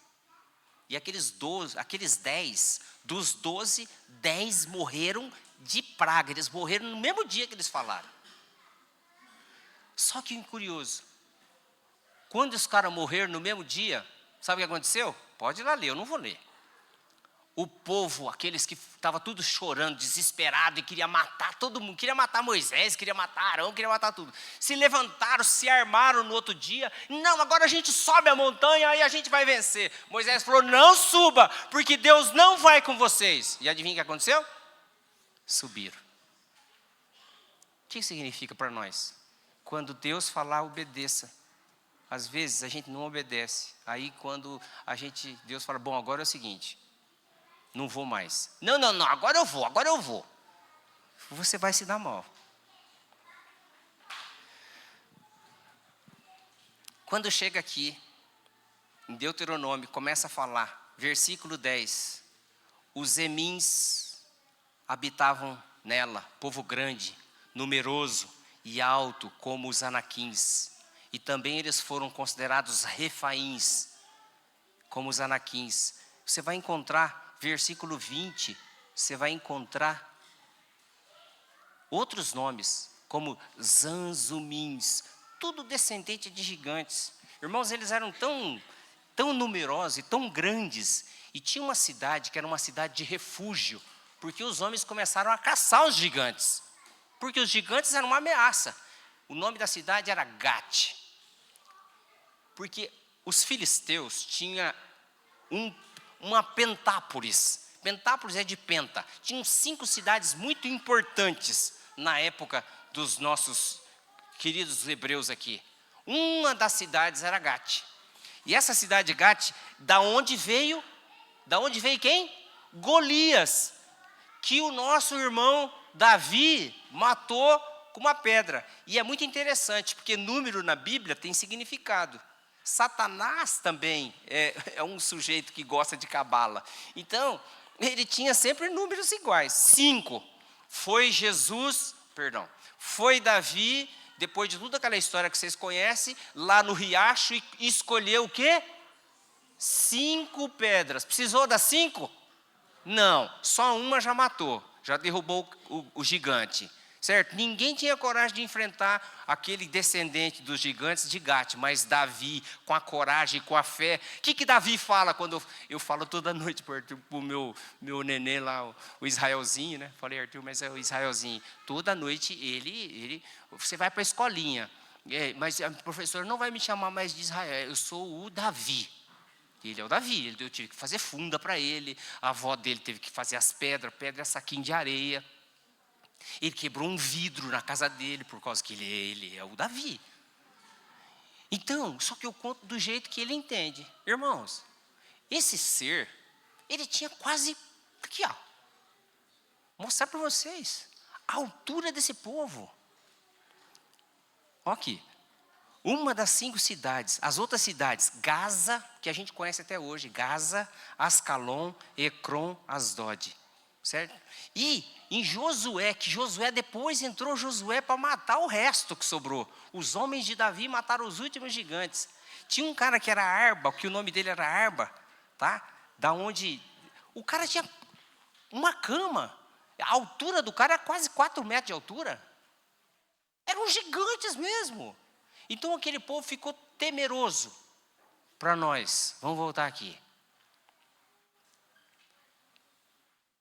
E aqueles 10, dos 12, 10 morreram de praga. Eles morreram no mesmo dia que eles falaram. Só que curioso, quando os caras morreram no mesmo dia, sabe o que aconteceu? Pode ir lá ler, eu não vou ler. O povo, aqueles que estavam tudo chorando, desesperado, e queria matar todo mundo, queria matar Moisés, queria matar Arão, queria matar tudo. Se levantaram, se armaram no outro dia. Não, agora a gente sobe a montanha e a gente vai vencer. Moisés falou, não suba, porque Deus não vai com vocês. E adivinha o que aconteceu? Subiram. O que significa para nós? Quando Deus falar, obedeça. Às vezes a gente não obedece. Aí quando Deus fala, bom, agora é o seguinte, não vou mais. Não, agora eu vou. Você vai se dar mal. Quando chega aqui, em Deuteronômio, começa a falar, versículo 10, os emins habitavam nela, povo grande, numeroso e alto como os anaquins. E também eles foram considerados refaíns, como os anaquins. Você vai encontrar, versículo 20, você vai encontrar outros nomes, como zanzumins, tudo descendente de gigantes. Irmãos, eles eram tão numerosos e tão grandes, e tinha uma cidade que era uma cidade de refúgio, porque os homens começaram a caçar os gigantes, porque os gigantes eram uma ameaça. O nome da cidade era Gate, porque os filisteus tinham uma Pentápolis. Pentápolis é de penta. Tinham 5 cidades muito importantes na época dos nossos queridos hebreus aqui. Uma das cidades era Gate. E essa cidade Gate, da onde veio quem? Golias, que o nosso irmão Davi matou com uma pedra. E é muito interessante, porque número na Bíblia tem significado. Satanás também é um sujeito que gosta de cabala. Então, ele tinha sempre números iguais. 5. Foi Davi, depois de toda aquela história que vocês conhecem, lá no riacho, e escolheu o quê? 5 pedras. Precisou das 5? Não, só uma já matou, já derrubou o gigante. certo? Ninguém tinha coragem de enfrentar aquele descendente dos gigantes de Gate, mas Davi, com a coragem, com a fé. O que Davi fala quando eu falo toda noite para o meu nenê lá, o Israelzinho, né? Falei, Arthur, mas é o Israelzinho. Toda noite você vai para a escolinha, mas a professora não vai me chamar mais de Israel, eu sou o Davi. Ele é o Davi, eu tive que fazer funda para ele, a avó dele teve que fazer as pedras, pedra é saquinho de areia. Ele quebrou um vidro na casa dele, por causa que ele é o Davi. Então, só que eu conto do jeito que ele entende. Irmãos, esse ser, ele tinha quase, aqui ó, mostrar para vocês, a altura desse povo. Olha aqui, uma das 5 cidades, as outras cidades, Gaza, que a gente conhece até hoje, Gaza, Ascalon, Ecrom, Asdod. Certo? E em Josué, que Josué depois entrou Josué para matar o resto que sobrou. Os homens de Davi mataram os últimos gigantes. Tinha um cara que era Arba, que o nome dele era Arba, tá? Da onde o cara tinha uma cama. A altura do cara era quase 4 metros de altura. Eram gigantes mesmo. Então aquele povo ficou temeroso. Para nós, vamos voltar aqui.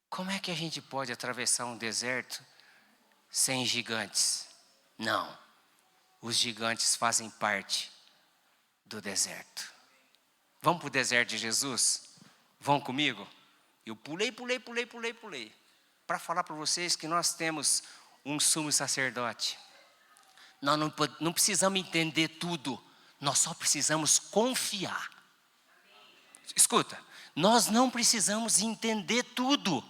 Como é que a gente pode atravessar um deserto sem gigantes? Não, os gigantes fazem parte do deserto. Vamos para o deserto de Jesus? Vão comigo? Eu pulei, para falar para vocês que nós temos um sumo sacerdote. Nós não precisamos entender tudo, nós só precisamos confiar. Escuta, nós não precisamos entender tudo.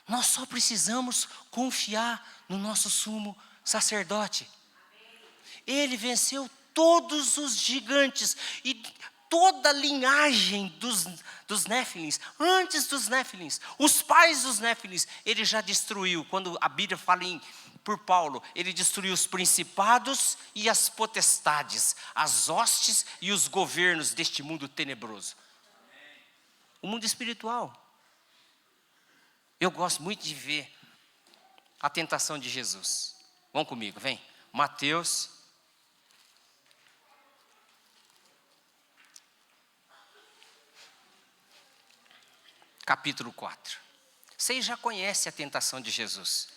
Nós só precisamos confiar no nosso sumo sacerdote. Ele venceu todos os gigantes e toda a linhagem dos Néfilins, antes dos Néfilins, os pais dos Néfilins, ele já destruiu. Quando a Bíblia fala por Paulo, ele destruiu os principados e as potestades, as hostes e os governos deste mundo tenebroso. O mundo espiritual. Eu gosto muito de ver a tentação de Jesus. Vão comigo, vem. Mateus. Capítulo 4. Vocês já conhecem a tentação de Jesus.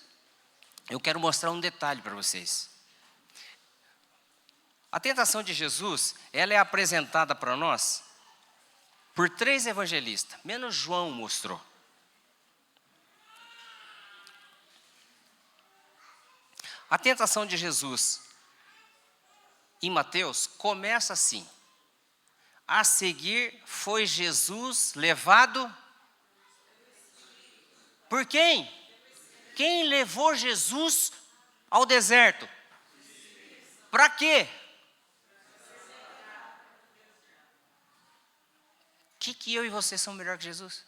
Eu quero mostrar um detalhe para vocês. A tentação de Jesus, ela é apresentada para nós por 3 evangelistas. Menos João mostrou. A tentação de Jesus em Mateus começa assim. A seguir foi Jesus levado por quem? Quem levou Jesus ao deserto? Para quê? Que eu e você são melhor que Jesus?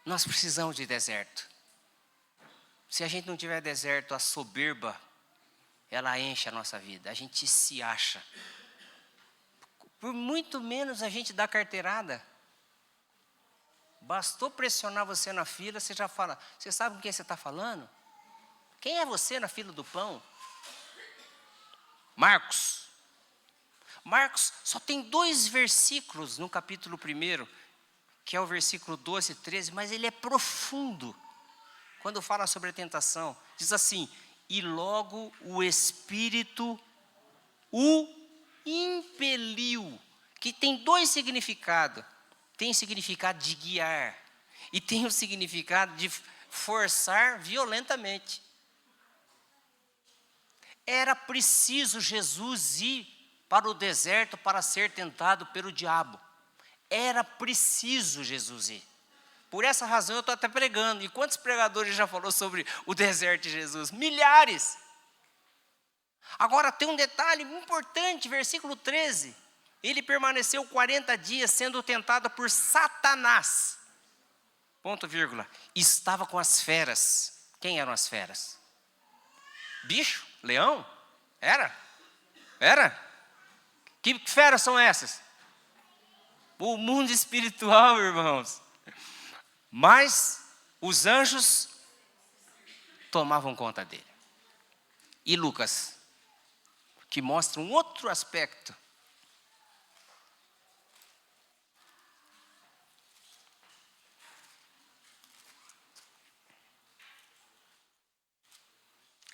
Nós precisamos de deserto. Se a gente não tiver deserto, a soberba, ela enche a nossa vida. A gente se acha. Por muito menos a gente dá carteirada. Bastou pressionar você na fila, você já fala, você sabe com quem você está falando? Quem é você na fila do pão? Marcos. Marcos só tem 2 versículos no capítulo 1, que é o versículo 12 e 13, mas ele é profundo. Quando fala sobre a tentação, diz assim, e logo o Espírito o impeliu, que tem 2 significados. Tem o significado de guiar e tem o significado de forçar violentamente. Era preciso Jesus ir para o deserto para ser tentado pelo diabo. Era preciso Jesus ir. Por essa razão eu estou até pregando. E quantos pregadores já falou sobre o deserto de Jesus? Milhares. Agora tem um detalhe importante, versículo 13. Ele permaneceu 40 dias sendo tentado por Satanás. Ponto, vírgula. Estava com as feras. Quem eram as feras? Bicho? Leão? Era? Que feras são essas? O mundo espiritual, irmãos. Mas os anjos tomavam conta dele. E Lucas, que mostra um outro aspecto.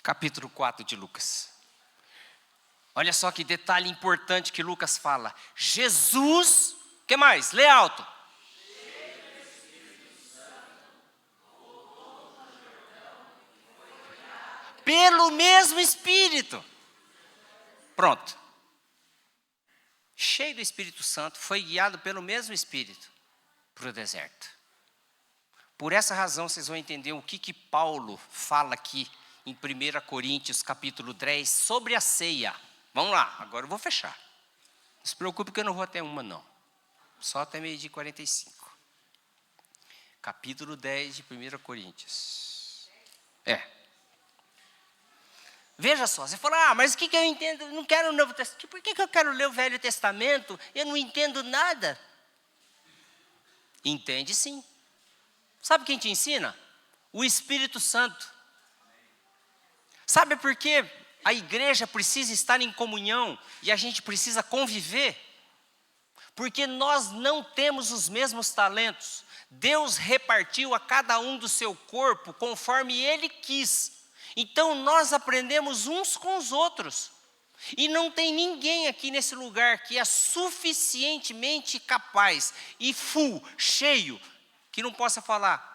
Capítulo 4 de Lucas. Olha só que detalhe importante que Lucas fala. Jesus, o que mais? Lê alto. Pelo mesmo Espírito. Pronto. Cheio do Espírito Santo, foi guiado pelo mesmo Espírito para o deserto. Por essa razão, vocês vão entender o que Paulo fala aqui em 1 Coríntios, capítulo 10, sobre a ceia. Vamos lá, agora eu vou fechar. Não se preocupe que eu não vou até uma, não. Só até 12:45. Capítulo 10 de 1 Coríntios. Veja só, você fala, mas o que eu entendo? Eu não quero o Novo Testamento. Por que eu quero ler o Velho Testamento? Eu não entendo nada. Entende sim. Sabe quem te ensina? O Espírito Santo. Sabe por que a igreja precisa estar em comunhão e a gente precisa conviver? Porque nós não temos os mesmos talentos. Deus repartiu a cada um do seu corpo conforme Ele quis. Então nós aprendemos uns com os outros. E não tem ninguém aqui nesse lugar que é suficientemente capaz e cheio, que não possa falar,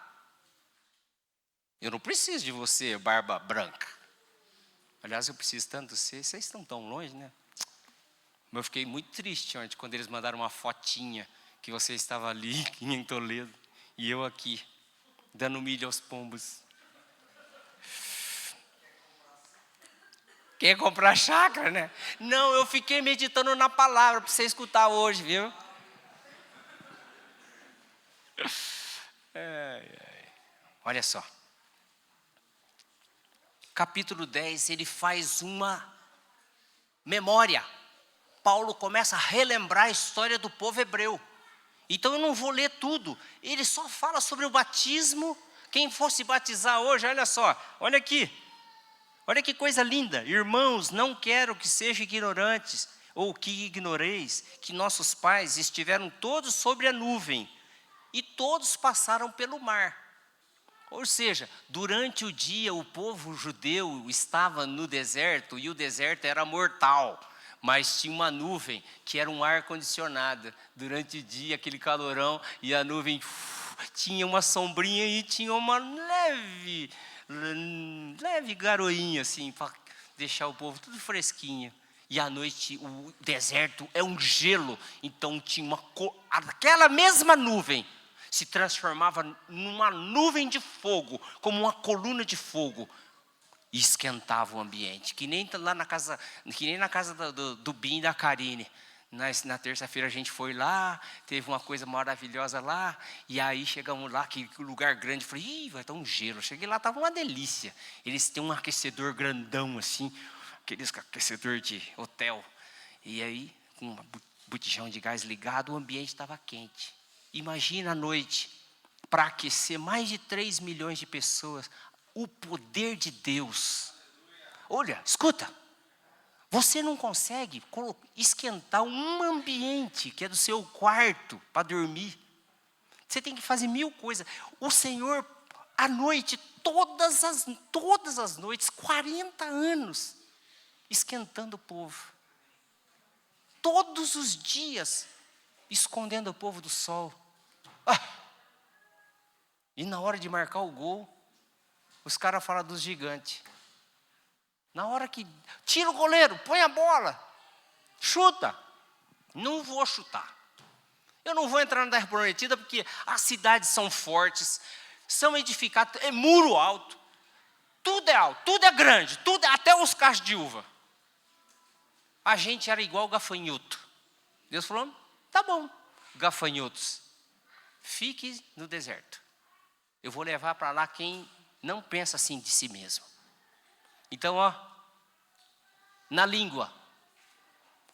eu não preciso de você, barba branca. Aliás, eu preciso tanto de vocês estão tão longe, né? Mas eu fiquei muito triste ontem, quando eles mandaram uma fotinha, que você estava ali, em Toledo, e eu aqui, dando milho aos pombos. Quer comprar chácara, né? Não, eu fiquei meditando na palavra, para você escutar hoje, viu? Olha só. Capítulo 10, ele faz uma memória. Paulo começa a relembrar a história do povo hebreu. Então eu não vou ler tudo. Ele só fala sobre o batismo. Quem fosse batizar hoje, olha só, olha aqui. Olha que coisa linda. Irmãos, não quero que sejam ignorantes, ou que ignoreis, que nossos pais estiveram todos sobre a nuvem, e todos passaram pelo mar. Ou seja, durante o dia o povo judeu estava no deserto, e o deserto era mortal. Mas tinha uma nuvem que era um ar-condicionado. Durante o dia, aquele calorão, e a nuvem tinha uma sombrinha e tinha uma leve garoinha, assim, para deixar o povo tudo fresquinho. E à noite, o deserto é um gelo, então tinha aquela mesma nuvem se transformava numa nuvem de fogo, como uma coluna de fogo, e esquentava o ambiente, que nem lá na casa, que nem na casa do Bim e da Karine. Na terça-feira a gente foi lá, teve uma coisa maravilhosa lá, e aí chegamos lá, que lugar grande, falei, vai estar um gelo. Cheguei lá, estava uma delícia. Eles têm um aquecedor grandão assim, aqueles aquecedor de hotel. E aí, com um botijão de gás ligado, o ambiente estava quente. Imagina à noite, para aquecer mais de 3 milhões de pessoas, o poder de Deus. Olha, escuta. Você não consegue esquentar um ambiente que é do seu quarto para dormir. Você tem que fazer 1000 coisas. O Senhor, à noite, todas as noites, 40 anos, esquentando o povo. Todos os dias, escondendo o povo do sol. E na hora de marcar o gol, os caras falam dos gigantes. Na hora que tira o goleiro, põe a bola, chuta. Não vou chutar. Eu não vou entrar na Terra Prometida porque as cidades são fortes, são edificadas, é muro alto. Tudo é alto, tudo é grande, tudo, até os cachos de uva. A gente era igual gafanhoto. Deus falou, tá bom, gafanhotos, fique no deserto. Eu vou levar para lá quem não pensa assim de si mesmo. Então, na língua,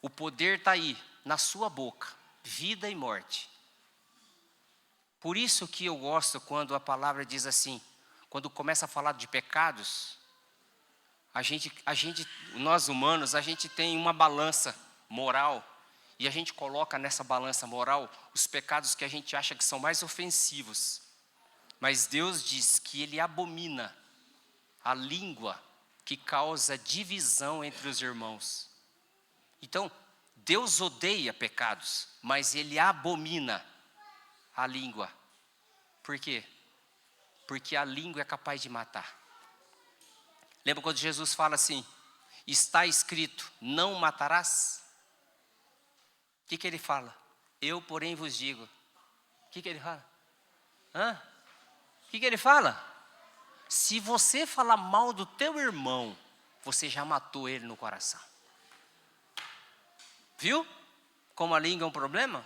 o poder está aí, na sua boca, vida e morte. Por isso que eu gosto quando a palavra diz assim, quando começa a falar de pecados, nós humanos, a gente tem uma balança moral, e a gente coloca nessa balança moral os pecados que a gente acha que são mais ofensivos. Mas Deus diz que Ele abomina a língua que causa divisão entre os irmãos. Então, Deus odeia pecados, mas Ele abomina a língua. Por quê? Porque a língua é capaz de matar. Lembra quando Jesus fala assim, está escrito, não matarás? O que Ele fala? Eu, porém, vos digo. O que Ele fala? O que Ele fala? Se você falar mal do teu irmão, você já matou ele no coração. Viu? Como a língua é um problema?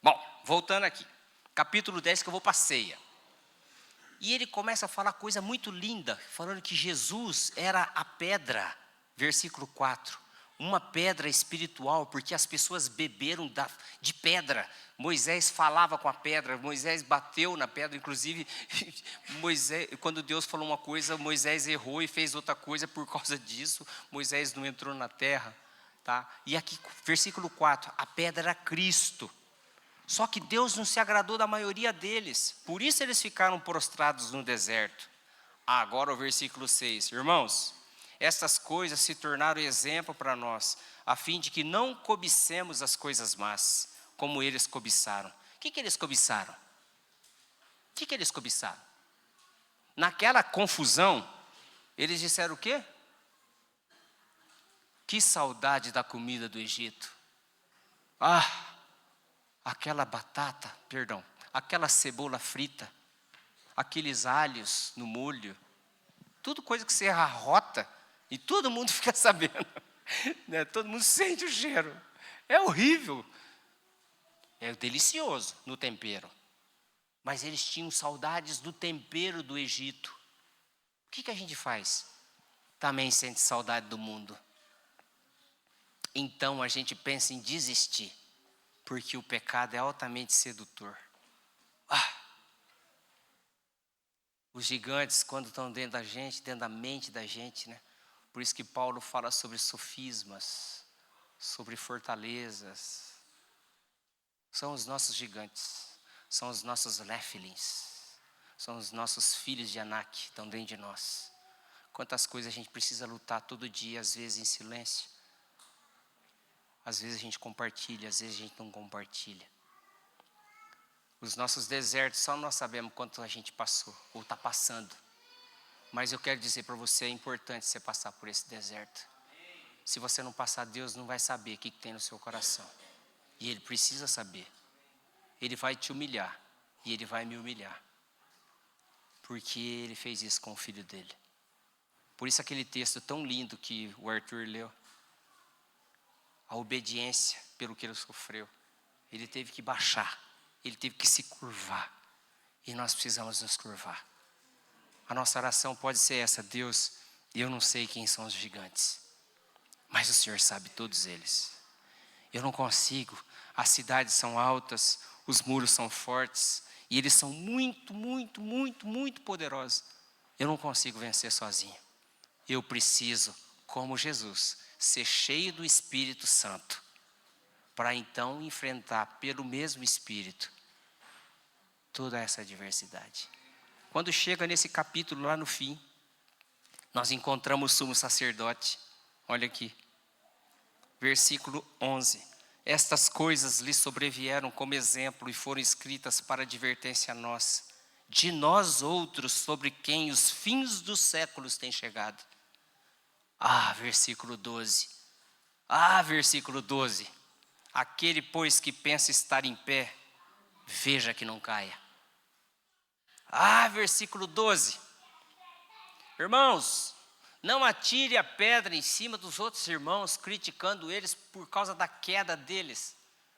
Bom, voltando aqui. Capítulo 10, que eu vou para a ceia. E ele começa a falar coisa muito linda, falando que Jesus era a pedra, versículo 4. Uma pedra espiritual, porque as pessoas beberam de pedra. Moisés falava com a pedra, Moisés bateu na pedra, inclusive, quando Deus falou uma coisa, Moisés errou e fez outra coisa por causa disso, Moisés não entrou na terra. Tá? E aqui, versículo 4, a pedra era Cristo. Só que Deus não se agradou da maioria deles, por isso eles ficaram prostrados no deserto. Agora o versículo 6, irmãos, estas coisas se tornaram exemplo para nós, a fim de que não cobicemos as coisas más, como eles cobiçaram. O que eles cobiçaram? O que eles cobiçaram? Naquela confusão, eles disseram o quê? Que saudade da comida do Egito. Aquela cebola frita, aqueles alhos no molho, tudo coisa que você arrota e todo mundo fica sabendo, né? Todo mundo sente o cheiro, é horrível, é delicioso no tempero, mas eles tinham saudades do tempero do Egito. O que a gente faz? Também sente saudade do mundo. Então a gente pensa em desistir, porque o pecado é altamente sedutor. Os gigantes, quando estão dentro da gente, dentro da mente da gente, né? Por isso que Paulo fala sobre sofismas, sobre fortalezas. São os nossos gigantes, são os nossos Néfilins, são os nossos filhos de Anak, que estão dentro de nós. Quantas coisas a gente precisa lutar todo dia, às vezes em silêncio. Às vezes a gente compartilha, às vezes a gente não compartilha. Os nossos desertos, só nós sabemos quanto a gente passou, ou está passando. Mas eu quero dizer para você, é importante você passar por esse deserto. Se você não passar, Deus não vai saber o que tem no seu coração. E Ele precisa saber. Ele vai te humilhar, e Ele vai me humilhar. Porque Ele fez isso com o Filho dEle. Por isso aquele texto tão lindo que o Arthur leu. A obediência pelo que Ele sofreu. Ele teve que baixar. Ele teve que se curvar. E nós precisamos nos curvar. A nossa oração pode ser essa: Deus, eu não sei quem são os gigantes, mas o Senhor sabe todos eles. Eu não consigo. As cidades são altas, os muros são fortes, e eles são muito, muito, muito, muito poderosos. Eu não consigo vencer sozinho. Eu preciso, como Jesus, ser cheio do Espírito Santo, para então enfrentar pelo mesmo Espírito toda essa adversidade. Quando chega nesse capítulo lá no fim, nós encontramos o sumo sacerdote. Olha aqui, versículo 11. Estas coisas lhe sobrevieram como exemplo e foram escritas para advertência a nós, de nós outros, sobre quem os fins dos séculos têm chegado. Versículo 12. Versículo 12. Aquele, pois, que pensa estar em pé, veja que não caia. Versículo 12. Irmãos, não atire a pedra em cima dos outros irmãos, criticando eles por causa da queda deles.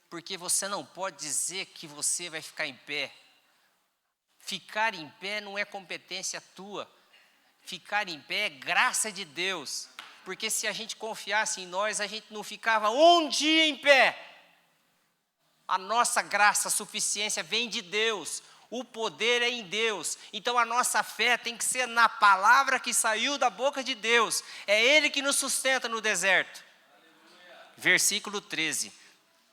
Porque você não pode dizer que você vai ficar em pé. Ficar em pé não é competência tua. Ficar em pé é graça de Deus. Porque se a gente confiasse em nós, a gente não ficava um dia em pé. A nossa graça, a suficiência vem de Deus. O poder é em Deus. Então a nossa fé tem que ser na palavra que saiu da boca de Deus. É Ele que nos sustenta no deserto. Versículo 13.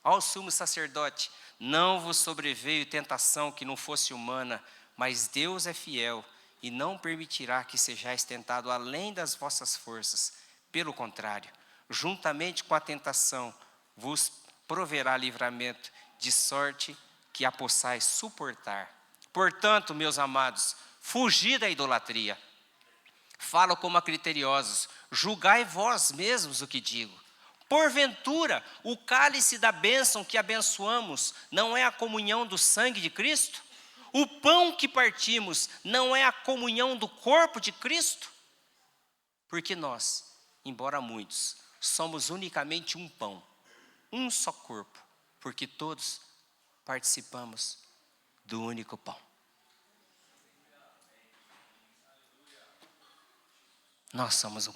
Ao sumo sacerdote: não vos sobreveio tentação que não fosse humana, mas Deus é fiel e não permitirá que sejais tentado além das vossas forças. Pelo contrário, juntamente com a tentação, vos proverá livramento, de sorte que a possais suportar. Portanto, meus amados, fugi da idolatria. Falo como a criteriosos, julgai vós mesmos o que digo. Porventura, o cálice da bênção que abençoamos não é a comunhão do sangue de Cristo? O pão que partimos não é a comunhão do corpo de Cristo? Porque nós, embora muitos, somos unicamente um pão, um só corpo, porque todos participamos do único pão. Nós somos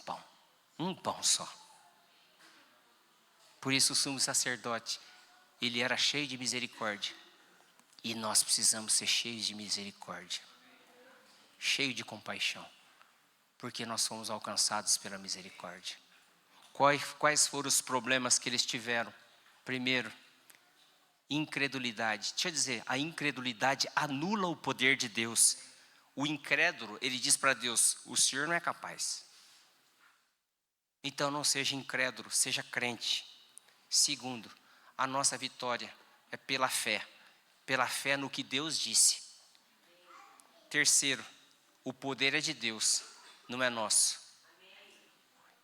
um pão só. Por isso o sumo sacerdote, ele era cheio de misericórdia. E nós precisamos ser cheios de misericórdia, cheios de compaixão, porque nós fomos alcançados pela misericórdia. Quais foram os problemas que eles tiveram? Primeiro, incredulidade. Deixa eu dizer, a incredulidade anula o poder de Deus. O incrédulo, ele diz para Deus: o Senhor não é capaz. Então não seja incrédulo, seja crente. Segundo, a nossa vitória é pela fé no que Deus disse. Terceiro, o poder é de Deus, não é nosso.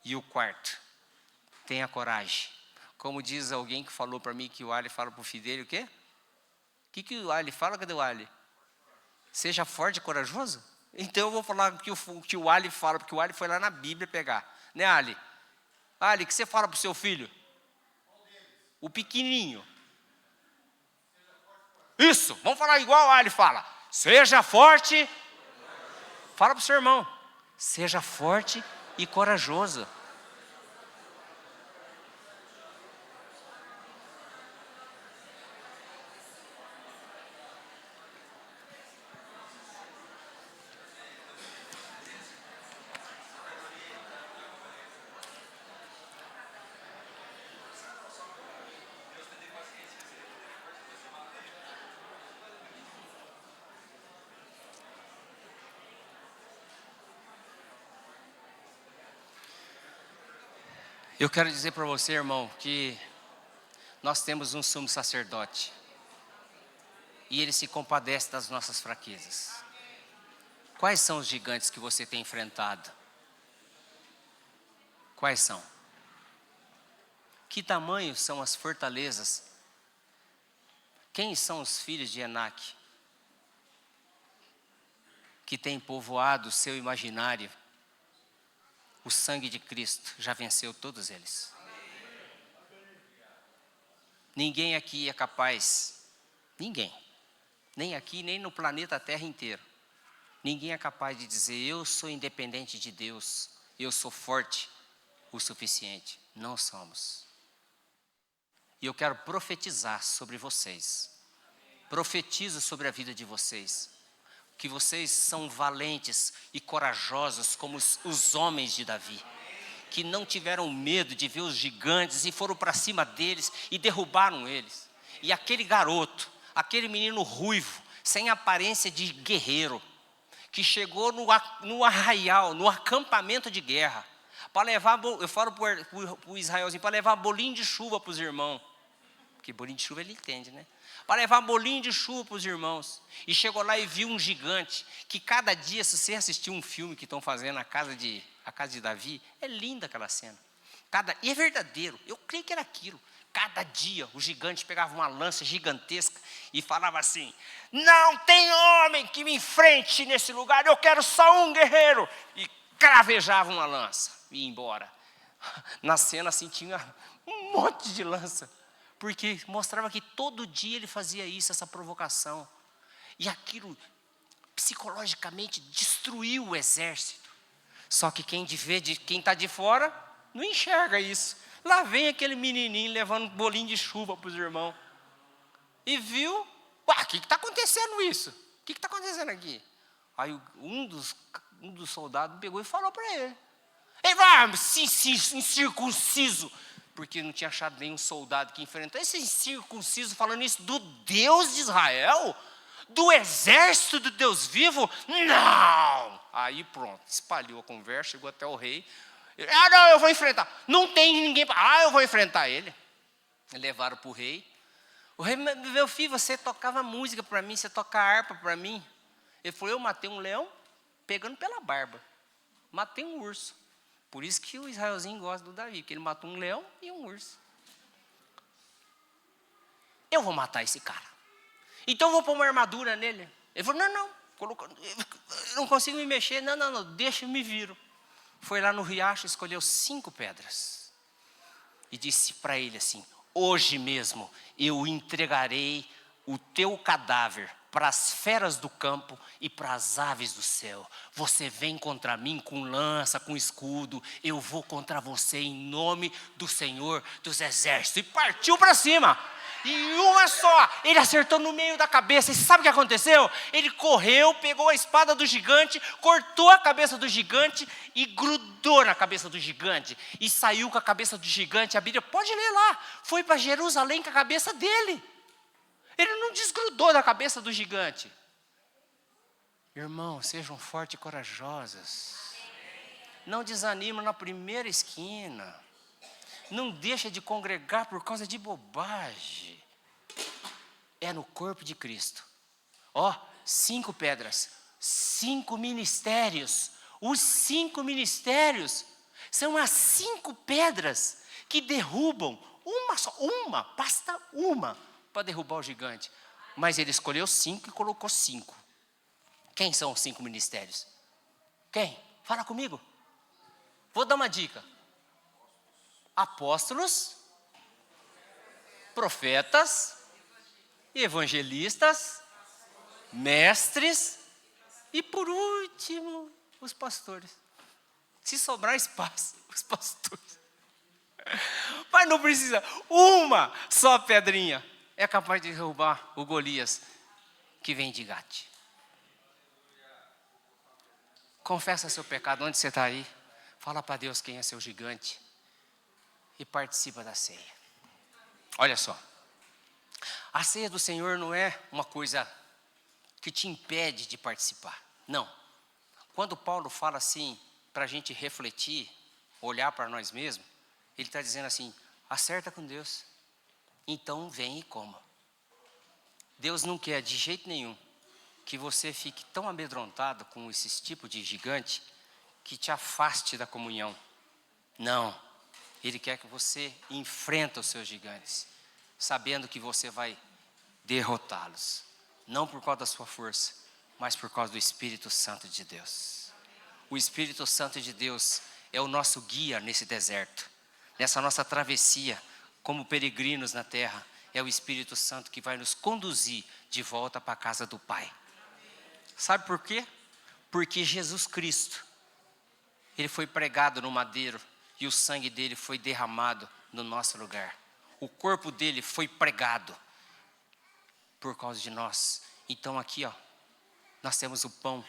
E o quarto, tenha coragem. Como diz alguém que falou para mim que o Ali fala para o filho dele, o quê? O que o Ali fala? Cadê o Ali? Seja forte e corajoso? Então eu vou falar o que o Ali fala, porque o Ali foi lá na Bíblia pegar. Né, Ali? Ali, o que você fala para o seu filho? O pequenininho. Isso, vamos falar igual o Ali fala. Seja forte. Fala para o seu irmão. Seja forte e corajoso. Eu quero dizer para você, irmão, que nós temos um sumo sacerdote. E ele se compadece das nossas fraquezas. Quais são os gigantes que você tem enfrentado? Quais são? Que tamanho são as fortalezas? Quem são os filhos de Enaque? Que tem povoado o seu imaginário. O sangue de Cristo já venceu todos eles. Ninguém aqui é capaz, ninguém, nem aqui, nem no planeta Terra inteiro, ninguém é capaz de dizer: eu sou independente de Deus, eu sou forte o suficiente. Não somos. E eu quero profetizar sobre vocês. Profetizo sobre a vida de vocês. Que vocês são valentes e corajosos como os homens de Davi. Que não tiveram medo de ver os gigantes e foram para cima deles e derrubaram eles. E aquele garoto, aquele menino ruivo, sem aparência de guerreiro, que chegou no arraial, no acampamento de guerra, para levar, eu falo para o Israelzinho, para levar bolinho de chuva para os irmãos. Porque bolinho de chuva ele entende, né? Para levar bolinho de chuva para os irmãos. E chegou lá e viu um gigante, que cada dia, se você assistir um filme que estão fazendo, a casa de Davi, é linda aquela cena. E é verdadeiro, eu creio que era aquilo. Cada dia o gigante pegava uma lança gigantesca e falava assim: não tem homem que me enfrente nesse lugar, eu quero só um guerreiro. E cravejava uma lança e ia embora. Na cena assim tinha um monte de lança. Porque mostrava que todo dia ele fazia isso, essa provocação. E aquilo, psicologicamente, destruiu o exército. Só que quem está de fora, não enxerga isso. Lá vem aquele menininho levando bolinho de chuva para os irmãos. E viu, o que está acontecendo isso? que está acontecendo aqui? Aí um dos soldados pegou e falou para ele. Ele vai, incircunciso. Porque não tinha achado nenhum soldado que enfrentou. Esse incircunciso falando isso do Deus de Israel? Do exército do Deus vivo? Não! Aí pronto, espalhou a conversa, chegou até o rei. Não, eu vou enfrentar. Não tem ninguém para... eu vou enfrentar ele. Levaram para o rei. O rei, meu filho, você tocava música para mim, você toca harpa para mim. Ele falou, eu matei um leão pegando pela barba. Matei um urso. Por isso que o Israelzinho gosta do Davi, porque ele matou um leão e um urso. Eu vou matar esse cara. Então eu vou pôr uma armadura nele. Ele falou, não, eu não consigo me mexer. Não, deixa eu me viro. Foi lá no riacho, escolheu 5 pedras. E disse para ele assim, hoje mesmo eu entregarei o teu cadáver para as feras do campo e para as aves do céu. Você vem contra mim com lança, com escudo, eu vou contra você em nome do Senhor dos Exércitos. E partiu para cima. E uma só, ele acertou no meio da cabeça. E sabe o que aconteceu? Ele correu, pegou a espada do gigante, cortou a cabeça do gigante e grudou na cabeça do gigante. E saiu com a cabeça do gigante. A Bíblia, pode ler lá, foi para Jerusalém com a cabeça dele. Ele não desgrudou da cabeça do gigante. Irmãos, sejam fortes e corajosas. Não desanimem na primeira esquina. Não deixa de congregar por causa de bobagem. É no corpo de Cristo. 5 pedras, 5 ministérios. Os 5 ministérios são as 5 pedras que derrubam basta uma para derrubar o gigante. Mas ele escolheu 5 e colocou 5. Quem são os 5 ministérios? Quem? Fala comigo. Vou dar uma dica. Apóstolos, profetas, evangelistas, mestres e por último, os pastores. Se sobrar espaço, os pastores. Mas não precisa, uma só pedrinha é capaz de derrubar o Golias que vem de Gate. Confessa seu pecado, onde você está aí? Fala para Deus quem é seu gigante e participa da ceia. Olha só, a ceia do Senhor não é uma coisa que te impede de participar, não. Quando Paulo fala assim, para a gente refletir, olhar para nós mesmos, ele está dizendo assim, acerta com Deus, então vem e coma. Deus não quer de jeito nenhum que você fique tão amedrontado com esse tipo de gigante que te afaste da comunhão. Não, Ele quer que você enfrente os seus gigantes, sabendo que você vai derrotá-los. Não por causa da sua força, mas por causa do Espírito Santo de Deus. O Espírito Santo de Deus é o nosso guia nesse deserto, nessa nossa travessia, como peregrinos na terra. É o Espírito Santo que vai nos conduzir de volta para a casa do Pai. Sabe por quê? Porque Jesus Cristo, Ele foi pregado no madeiro e o sangue dele foi derramado no nosso lugar. O corpo dele foi pregado por causa de nós. Então aqui, nós temos o pão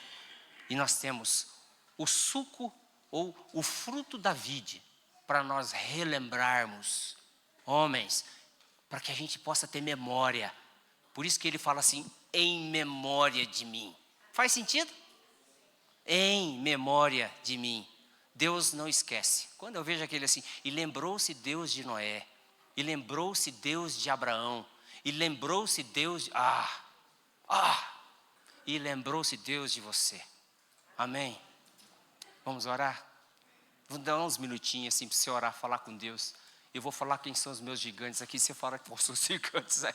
e nós temos o suco ou o fruto da vide para nós relembrarmos, homens, para que a gente possa ter memória. Por isso que ele fala assim, em memória de mim. Faz sentido? Em memória de mim. Deus não esquece. Quando eu vejo aquele assim, e lembrou-se Deus de Noé, e lembrou-se Deus de Abraão, e lembrou-se Deus de... e lembrou-se Deus de você. Amém? Vamos orar? Vou dar uns minutinhos assim para você orar, falar com Deus. Eu vou falar quem são os meus gigantes aqui, você fala quais são os gigantes aí.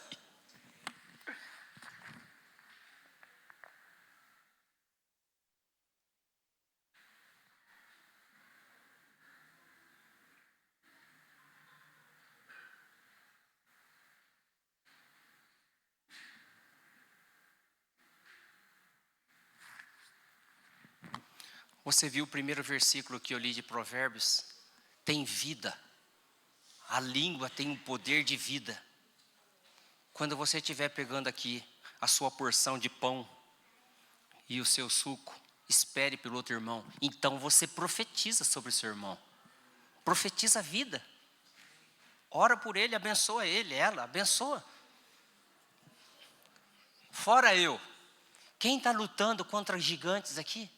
Você viu o primeiro versículo que eu li de Provérbios? Tem vida. A língua tem um poder de vida. Quando você estiver pegando aqui a sua porção de pão, e o seu suco, espere pelo outro irmão. Então você profetiza sobre o seu irmão. Profetiza a vida. Ora por ele, abençoa ele, ela, abençoa. Fora eu, quem está lutando contra gigantes aqui?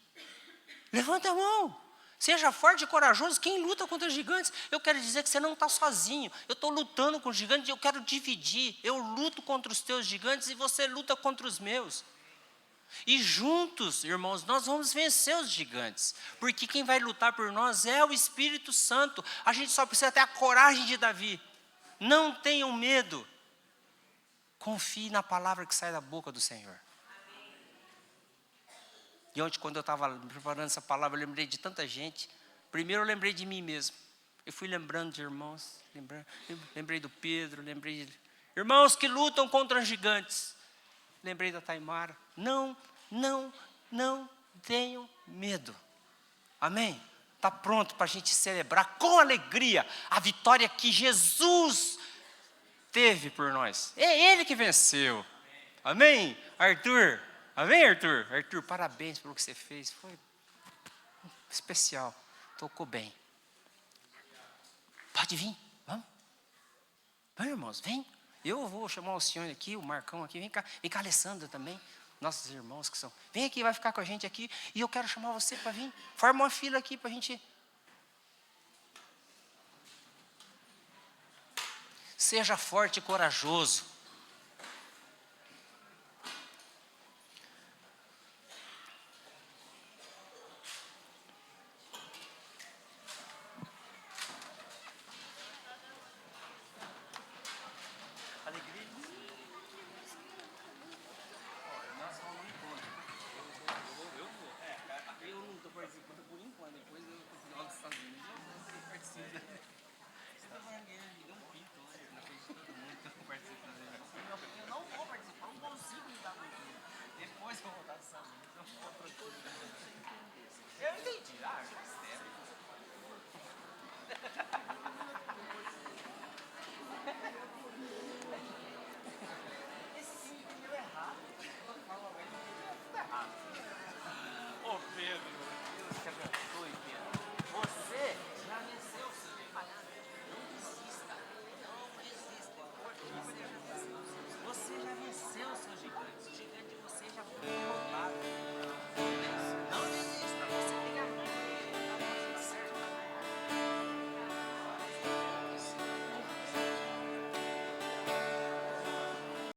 Levanta a mão. Seja forte e corajoso. Quem luta contra gigantes? Eu quero dizer que você não está sozinho. Eu estou lutando com gigantes, eu quero dividir. Eu luto contra os teus gigantes e você luta contra os meus. E juntos, irmãos, nós vamos vencer os gigantes. Porque quem vai lutar por nós é o Espírito Santo. A gente só precisa ter a coragem de Davi. Não tenham medo. Confie na palavra que sai da boca do Senhor. E ontem, quando eu estava preparando essa palavra, eu lembrei de tanta gente. Primeiro eu lembrei de mim mesmo. Eu fui lembrando de irmãos. Lembrei do Pedro, lembrei de irmãos que lutam contra gigantes. Lembrei da Taimara. Não tenham medo. Amém? Está pronto para a gente celebrar com alegria a vitória que Jesus teve por nós. É Ele que venceu. Amém? Arthur. Amém, Arthur? Arthur, parabéns pelo que você fez. Foi especial. Tocou bem. Pode vir. Vamos. Vamos, irmãos. Vem. Eu vou chamar o senhor aqui, o Marcão aqui. Vem cá, a Alessandra também. Nossos irmãos que são. Vem aqui, vai ficar com a gente aqui. E eu quero chamar você para vir. Forma uma fila aqui para a gente. Seja forte e corajoso.